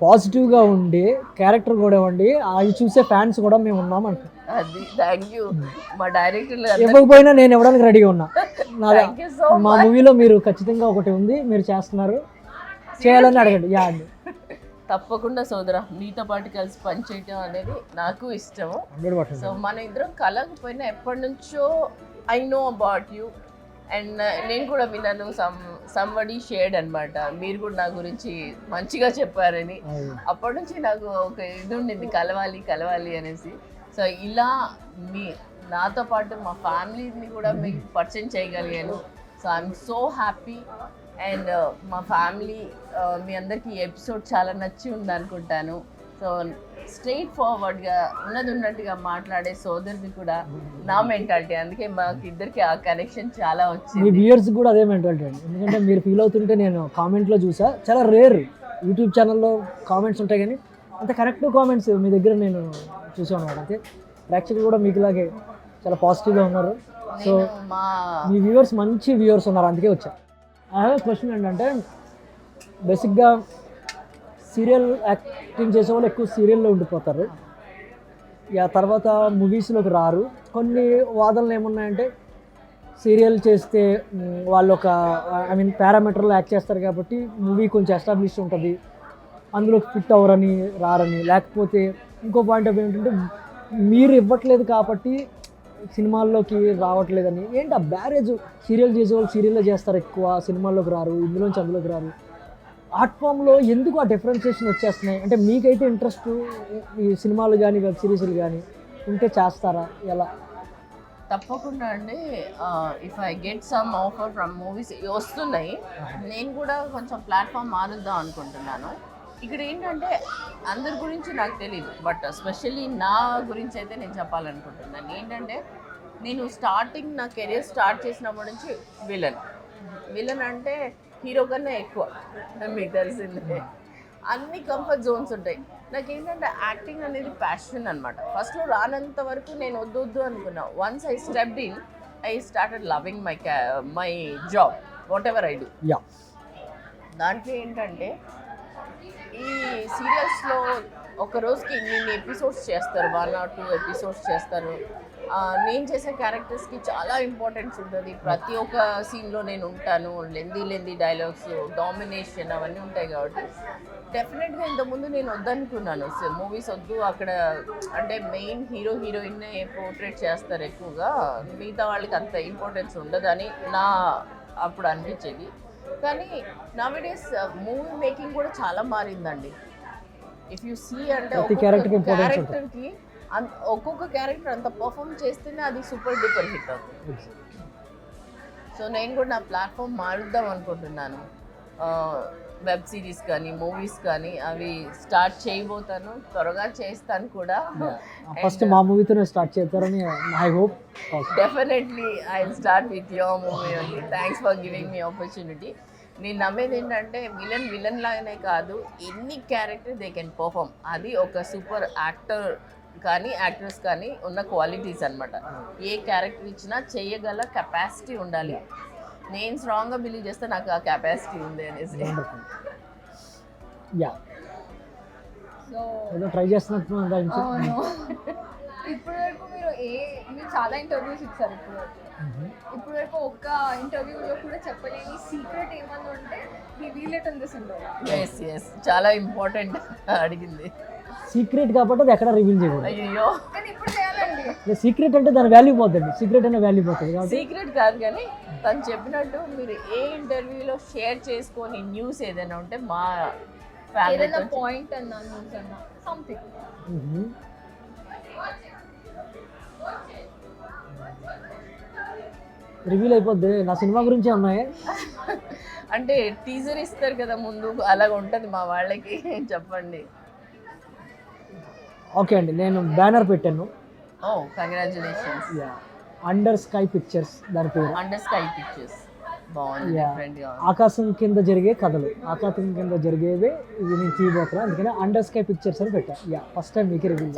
పాజిటివ్గా ఉండి క్యారెక్టర్ కూడా ఉండి అవి చూసే ఫ్యాన్స్ కూడా మేము ఉన్నాం అంట. అది థ్యాంక్ యూ మా డైరెక్టర్లు ఇవ్వకపోయినా నేను ఇవ్వడానికి రెడీగా ఉన్నా. థ్యాంక్ యూ సో మా మూవీలో మీరు ఖచ్చితంగా ఒకటి ఉంది, మీరు చేస్తున్నారు, చేయాలని అడగండి. యా అండి, తప్పకుండా సోదరా, మీతో పాటు కలిసి పనిచేయటం అనేది నాకు ఇష్టము. 100%. సో మన ఇద్దరం కలగపోయినా ఎప్పటి నుంచో I know about you and నేను కూడా విన్నాను. సంబడి షేర్డ్ అనమాట, మీరు కూడా నా గురించి మంచిగా చెప్పారని. అప్పటి నుంచి నాకు ఒక ఇది ఉండింది, కలవాలి అనేసి. సో ఇలా నాతో పాటు మా ఫ్యామిలీని కూడా మీకు పరిచయం చేయగలిగాను. So I'm so happy. And మా ఫ్యామిలీ మీ అందరికీ ఈ ఎపిసోడ్ చాలా నచ్చి ఉందనుకుంటాను. సో స్ట్రైట్ ఫార్వర్డ్గా ఉన్నట్టుగా మాట్లాడే సోదరుని కూడా నా మెంటాలిటీ, అందుకే మాకు ఇద్దరికి ఆ కనెక్షన్ చాలా మీ వచ్చింది. వ్యూయర్స్ కూడా అదే మెంటాలిటీ అండి. ఎందుకంటే మీరు ఫీల్ అవుతుంటే నేను కామెంట్లో చూసా, చాలా రేర్ యూట్యూబ్ ఛానల్లో కామెంట్స్ ఉంటాయి, కానీ అంత కరెక్ట్ కామెంట్స్ మీ దగ్గర నేను చూసాను అనమాట. అంతే ప్రేక్షకులు కూడా మీకు ఇలాగే చాలా పాజిటివ్గా ఉన్నారు. సో నేను మా మీ వ్యూవర్స్ మంచి వ్యూవర్స్ ఉన్నారు, అందుకే వచ్చా. ఐ హ్యావ్ క్వశ్చన్ ఏంటంటే, బేసిక్గా సీరియల్ యాక్టింగ్ చేసే వాళ్ళు ఎక్కువ సీరియల్లో ఉండిపోతారు, ఆ తర్వాత మూవీస్లోకి రారు. కొన్ని వాదనలు ఏమున్నాయంటే, సీరియల్ చేస్తే వాళ్ళు ఒక పారామీటర్లో యాక్ట్ చేస్తారు కాబట్టి మూవీ కొంచెం ఎస్టాబ్లిష్ ఉంటుంది, అందులోకి ఫిట్ అవ్వరని రారని. లేకపోతే ఇంకో పాయింట్ ఆఫ్ ఏంటంటే, మీరు ఇవ్వట్లేదు కాబట్టి సినిమాల్లోకి రావట్లేదని. ఏంటి ఆ బ్యారేజ్? సీరియల్ చేసేవాళ్ళు సీరియల్లో చేస్తారు ఎక్కువ, సినిమాల్లోకి రారు, ఇందులోంచి అందులోకి రారు. ఆర్ట్ ఫామ్లో ఎందుకు ఆ డిఫరెన్షియేషన్ వచ్చేస్తున్నాయి? అంటే మీకైతే ఇంట్రెస్ట్ ఈ సినిమాలు కానీ వెబ్ సిరీస్లు కానీ ఉంటే చేస్తారా, ఎలా? తప్పకుండా అండి. If I get some offer from movies వస్తున్నాయి, నేను కూడా కొంచెం ప్లాట్ఫామ్ మారుద్దాం అనుకుంటున్నాను. ఇక్కడ ఏంటంటే అందరి గురించి నాకు తెలియదు, బట్ స్పెషల్లీ నా గురించి అయితే నేను చెప్పాలనుకుంటున్నాను. ఏంటంటే నేను స్టార్టింగ్ నా కెరీర్ స్టార్ట్ చేసినప్పటి నుంచి విలన్ అంటే హీరో కన్నా ఎక్కువ, మీకు తెలిసిందే. అన్ని కంఫర్ట్ జోన్స్ ఉంటాయి. నాకేంటంటే యాక్టింగ్ అనేది ప్యాషన్ అనమాట. ఫస్ట్లో రానంత వరకు నేను వద్దు అనుకున్నా. Once I stepped in, I started loving my job, what ever I do. దాంట్లో ఏంటంటే ఈ సీరియల్స్లో ఒక రోజుకి ఇన్ని ఎపిసోడ్స్ చేస్తారు, 1 or 2 ఎపిసోడ్స్ చేస్తారు. నేను చేసే క్యారెక్టర్స్కి చాలా ఇంపార్టెన్స్ ఉంటుంది. ప్రతి ఒక్క సీన్లో నేను ఉంటాను. లెందీ డైలాగ్స్, డామినేషన్ అవన్నీ ఉంటాయి కాబట్టి డెఫినెట్గా ఇంతకుముందు నేను వద్దనుకున్నాను. మూవీస్ వద్దు, అక్కడ అంటే మెయిన్ హీరోయిన్నే పోర్ట్రేట్ చేస్తారు ఎక్కువగా, మిగతా వాళ్ళకి అంత ఇంపార్టెన్స్ ఉండదని నా అప్పుడు అనిపించేది. కానీ నౌడేస్ మూవీ మేకింగ్ కూడా చాలా మారిందండి. ఇఫ్ యూ సీ అంటే క్యారెక్టర్కి ఒక్కొక్క క్యారెక్టర్ అంత పర్ఫామ్ చేస్తేనే అది సూపర్ డూపర్ హిట్ అవుతుంది. సో నేను కూడా నా ప్లాట్ఫామ్ మారుద్దాం అనుకుంటున్నాను. వెబ్ సిరీస్ కానీ మూవీస్ కానీ అవి స్టార్ట్ చేయబోతాను, త్వరగా చేస్తాను కూడా. ఫస్ట్ మా మూవీతోనే స్టార్ట్ చేస్తారని I hope. Definitely I will start with your movie only. Thanks for giving me opportunity. నేను నమ్మేది ఏంటంటే విలన్ లాగానే కాదు, ఎన్ని క్యారెక్టర్ దే కెన్ పర్ఫామ్. అది ఒక సూపర్ యాక్టర్ కానీ యాక్ట్రెస్ కానీ ఉన్న క్వాలిటీస్ అనమాట. ఏ క్యారెక్టర్ ఇచ్చినా చేయగల కెపాసిటీ ఉండాలి. నేను స్ట్రాంగ్గా బిలీవ్ చేస్తే నాకు ఆ కెపాసిటీ ఉంది అనేసి. సో ట్రై చేస్తున్నట్టు ఇప్పుడు వరకు మీరు చాలా ఇంటర్వ్యూస్ ఇచ్చారు. ఇప్పుడు వరకు ఒక్క ఇంటర్వ్యూలో కూడా చెప్పలేని సీక్రెట్ ఏమన్నా ఉంటే reveal it in this interview. Yes చాలా ఇంపార్టెంట్ అడిగింది. సీక్రెట్ కాబట్టి అది ఎక్కడ రివీల్ చేయకూడదు. అయ్యో కానీ ఇప్పుడు చేయాలండి. సీక్రెట్ అంటే దాని వాల్యూ పోతుంది, సీక్రెట్ అనే వాల్యూ పోతుంది కాబట్టి సీక్రెట్ కాదు. కానీ తను చెప్పినట్టు మీరు ఏ ఇంటర్వ్యూలో షేర్ చేసుకొని న్యూస్ ఏదైనా ఉంటే మా ఏదైనా పాయింట్ అన్నా న్యూస్ అన్నా సంథింగ్. రివీల్ అయిపోద్ది. నా సినిమా గురించే ఉన్నాయి అంటే టీజర్ ఇస్తారు కదా ముందు, అలాగ ఉంటుంది మా వాళ్ళకి. చెప్పండి. ఓకే అండి, నేను బ్యానర్ పెట్టాను. ఓ కంగ్రాచులేషన్స్. అండర్ స్కై పిక్చర్స్ దాని పేరు. అండర్ స్కై పిక్చర్స్ బాగుంది, డిఫరెంట్గా. ఆకాశం కింద జరిగే కథలు, ఆకాశం కింద జరిగేవే ఇది నేను తీయబోతున్నా, అందుకని అండర్ స్కై పిక్చర్స్ అని పెట్టా. ఫస్ట్ టైం మీకు reveal.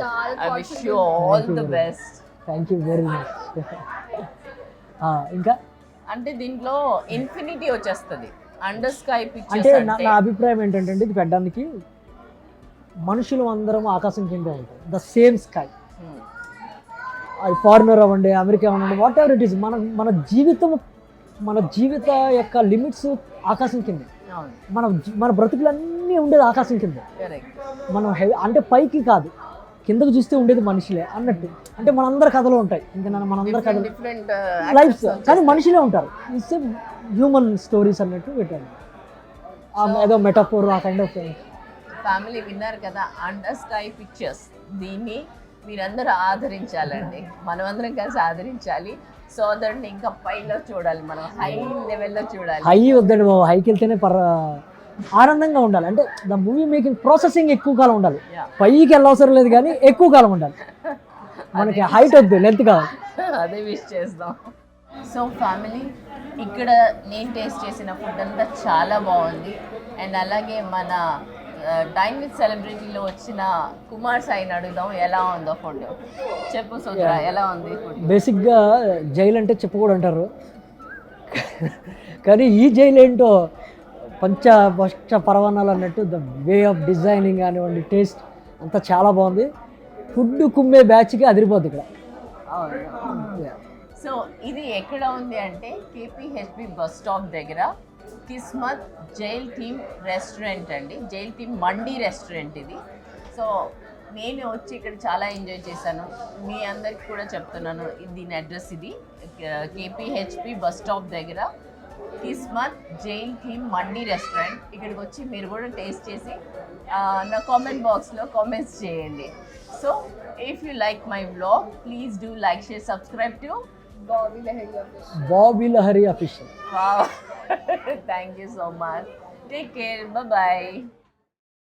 I wish you all the best. Thank you very much. ఇంకా అంటే దీంట్లో ఇన్ఫినిటీ వచ్చేస్తుంది. అండర్ స్కై అంటే పిక్చర్స్ నా అభిప్రాయం ఏంటంటే ఇది పెట్టడానికి మనుషులు అందరం ఆకాశం కింద ఉంటాం, ద సేమ్ స్కై. అది ఫారినర్ అవ్వండి, అమెరికా అవ్వండి, వాట్ ఎవర్ ఇట్ ఈస్, మన జీవిత యొక్క లిమిట్స్ ఆకాశం కింద. మన బ్రతుకులన్నీ ఉండేది ఆకాశం కింద. మనం అంటే పైకి కాదు, కిందకు చూస్తే ఉండేది మనుషులే అన్నట్టు. అంటే మనందరి కథలు ఉంటాయి, ఇంకా మనందరి కథలు లైఫ్, కానీ మనుషులే ఉంటారు. ఇట్స్ హ్యూమన్ స్టోరీస్ అన్నట్టు పెట్టాను. ఏదో మెటాఫోర్ ఆ కైండ్ ఆఫ్. ఫ్యామిలీ విన్నారు కదా, అండర్ స్కై పిక్చర్స్. దీన్ని మీరందరూ ఆదరించాలండి, మనమందరం కలిసి ఆదరించాలి. సోదరుని ఇంకా పైలో చూడాలి, మనం హై లెవెల్లో చూడాలి. హై వద్దండి బాబు, హైకి వెళ్తేనే ఆనందంగా ఉండాలి. అంటే ద మూవీ మేకింగ్ ప్రాసెసింగ్ ఎక్కువ కాలం ఉండాలి. పైకి వెళ్ళవసరం లేదు కానీ ఎక్కువ కాలం ఉండాలి. మనకి హైట్ వద్దు, లెంత్ కావాలి. అదే విష్ చేస్తాం. సో ఫ్యామిలీ, ఇక్కడ నేను టేస్ట్ చేసిన ఫుడ్ అంతా చాలా బాగుంది. అండ్ అలాగే మన డైన్ విత్ సెలబ్రిటీలో వచ్చిన కుమార్ సాయిని అడుగుదాం ఎలా ఉందో ఫుడ్. చెప్పు సోదరా, ఎలా ఉంది ఫుడ్? బేసిక్గా జైలు అంటే చెప్పకూడదు అంటారు, కానీ ఈ జైలు ఏంటో పంచ పరవాణాలు అన్నట్టు ద వే ఆఫ్ డిజైనింగ్ కానివ్వండి, టేస్ట్ అంతా చాలా బాగుంది. ఫుడ్ కుమ్మే బ్యాచ్కి అదిరిపోద్ది ఇక్కడ. సో ఇది ఎక్కడ ఉంది అంటే KPHP బస్ స్టాప్ దగ్గర కిస్మత్ జైల్ థీమ్ రెస్టారెంట్ అండి. జైల్ థీమ్ మండీ రెస్టారెంట్ ఇది. సో నేను వచ్చి ఇక్కడ చాలా ఎంజాయ్ చేశాను. మీ అందరికి కూడా చెప్తున్నాను, దీని అడ్రస్ ఇది KPHP బస్ స్టాప్ దగ్గర కిస్మత్ జైల్ థీమ్ మండీ రెస్టారెంట్. ఇక్కడికి వచ్చి మీరు కూడా టేస్ట్ చేసి నా కామెంట్ బాక్స్లో కామెంట్స్ చేయండి. So if you like my vlog, please do like, share, subscribe to Bobby Lahari official. Wow. Thank you so much. Take care. Bye-bye.